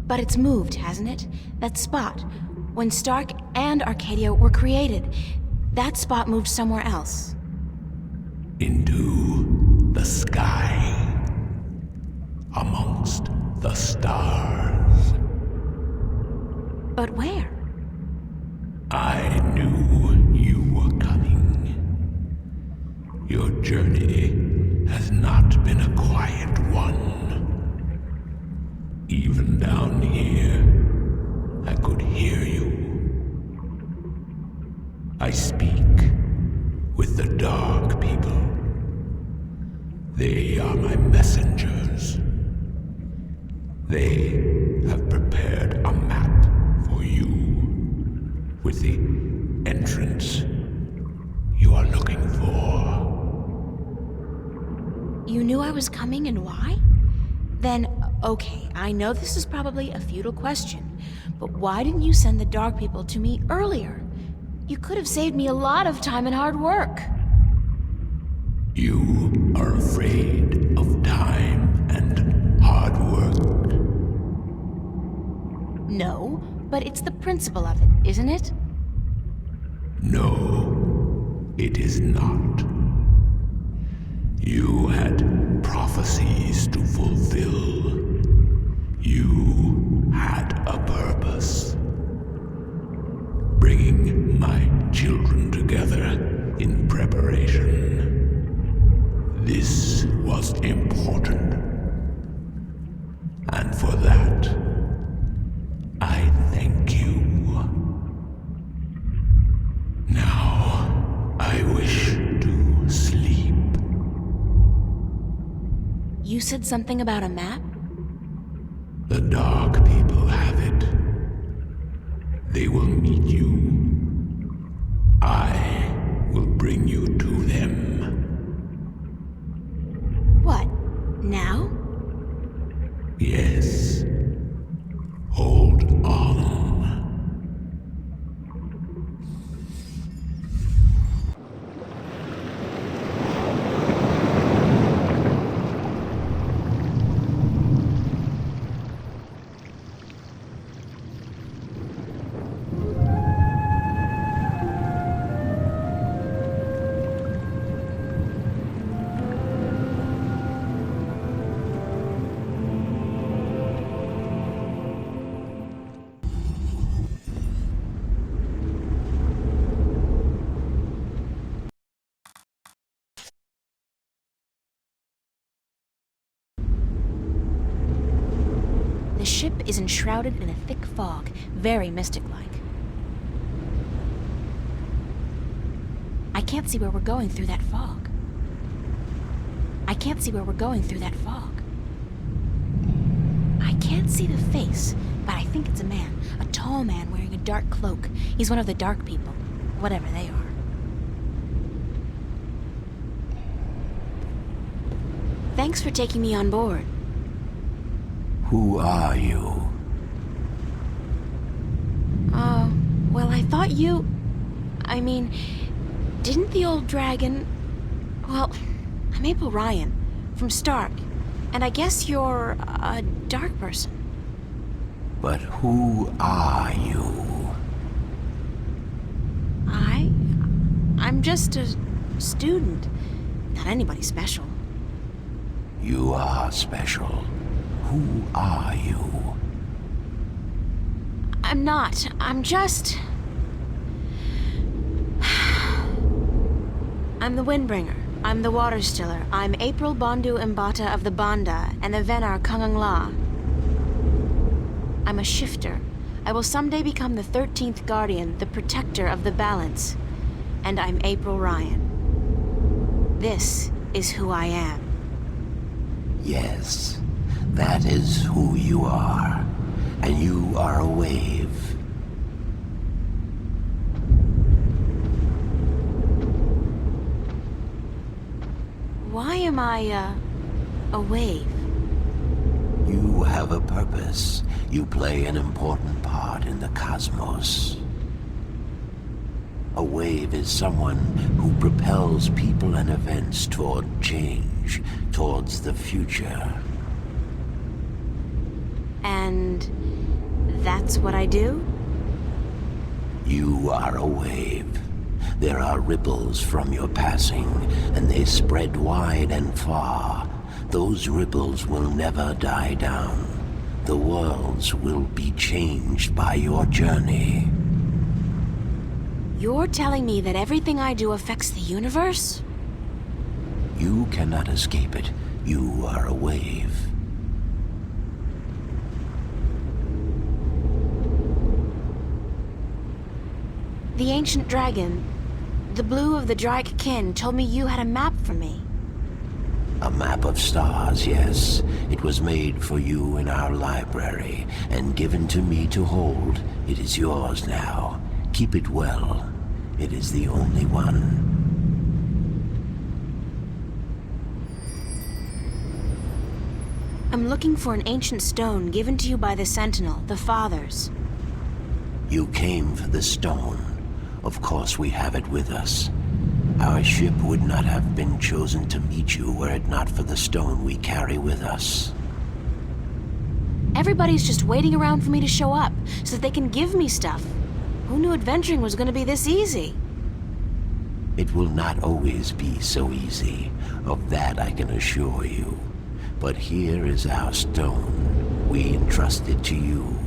But it's moved, hasn't it? That spot. When Stark and Arcadia were created, that spot moved somewhere else. Into the sky. Amongst the stars. But where? I knew you were coming. Your journey has not been a quiet one. Even down here, I could hear you. I speak with the dark people. They are my messengers. They have prepared a map with the entrance you are looking for. You knew I was coming and why? Then, okay, I know this is probably a futile question, but why didn't you send the Dark People to me earlier? You could have saved me a lot of time and hard work. You are afraid of time and hard work. No, but it's the principle of it, isn't it? No, it is not. You had prophecies to fulfill. You had a purpose. Bringing my children together in preparation. This was important. And for that, I thank you. Now, I wish to sleep. You said something about a map? The Dark People have it. They will meet you. I will bring you to them. What, now? Yes. Hold on. The ship is enshrouded in a thick fog, very mystic-like. I can't see where we're going through that fog. I can't see where we're going through that fog. I can't see the face, but I think it's a man. A tall man wearing a dark cloak. He's one of the Dark People, whatever they are. Thanks for taking me on board. Who are you? Well, I thought you... I mean, didn't the old dragon... Well, I'm April Ryan, from Stark, and I guess you're a dark person. But who are you? I'm just a student. Not anybody special. You are special. Who are you? I'm not. I'm just... I'm the Windbringer. I'm the Water Stiller. I'm April Bondu Mbata of the Banda and the Venar Kangang La. I'm a shifter. I will someday become the 13th Guardian, the protector of the balance. And I'm April Ryan. This is who I am. Yes, that is who you are. And you are a wave. Why am I, a wave? You have a purpose. You play an important part in the cosmos. A wave is someone who propels people and events toward change, towards the future. And that's what I do? You are a wave. There are ripples from your passing, and they spread wide and far. Those ripples will never die down. The worlds will be changed by your journey. You're telling me that everything I do affects the universe? You cannot escape it. You are a wave. The ancient dragon, the blue of the Drake kin, told me you had a map for me. A map of stars, yes. It was made for you in our library, and given to me to hold. It is yours now. Keep it well. It is the only one. I'm looking for an ancient stone given to you by the Sentinel, the Fathers. You came for the stone. Of course we have it with us. Our ship would not have been chosen to meet you were it not for the stone we carry with us. Everybody's just waiting around for me to show up, so that they can give me stuff. Who knew adventuring was gonna be this easy? It will not always be so easy. Of that I can assure you. But here is our stone. We entrust it to you,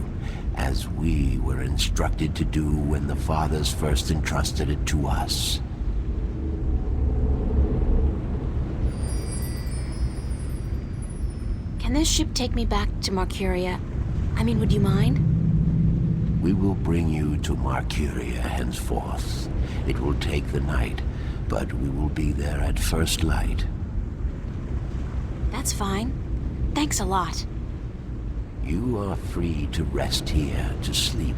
as we were instructed to do when the Fathers first entrusted it to us. Can this ship take me back to Mercuria? I mean, would you mind? We will bring you to Mercuria henceforth. It will take the night, but we will be there at first light. That's fine. Thanks a lot. You are free to rest here, to sleep,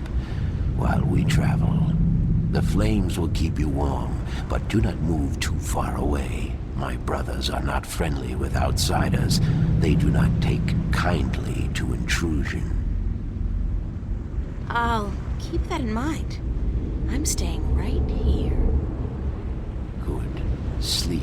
while we travel. The flames will keep you warm, but do not move too far away. My brothers are not friendly with outsiders. They do not take kindly to intrusion. I'll keep that in mind. I'm staying right here. Good. Sleep.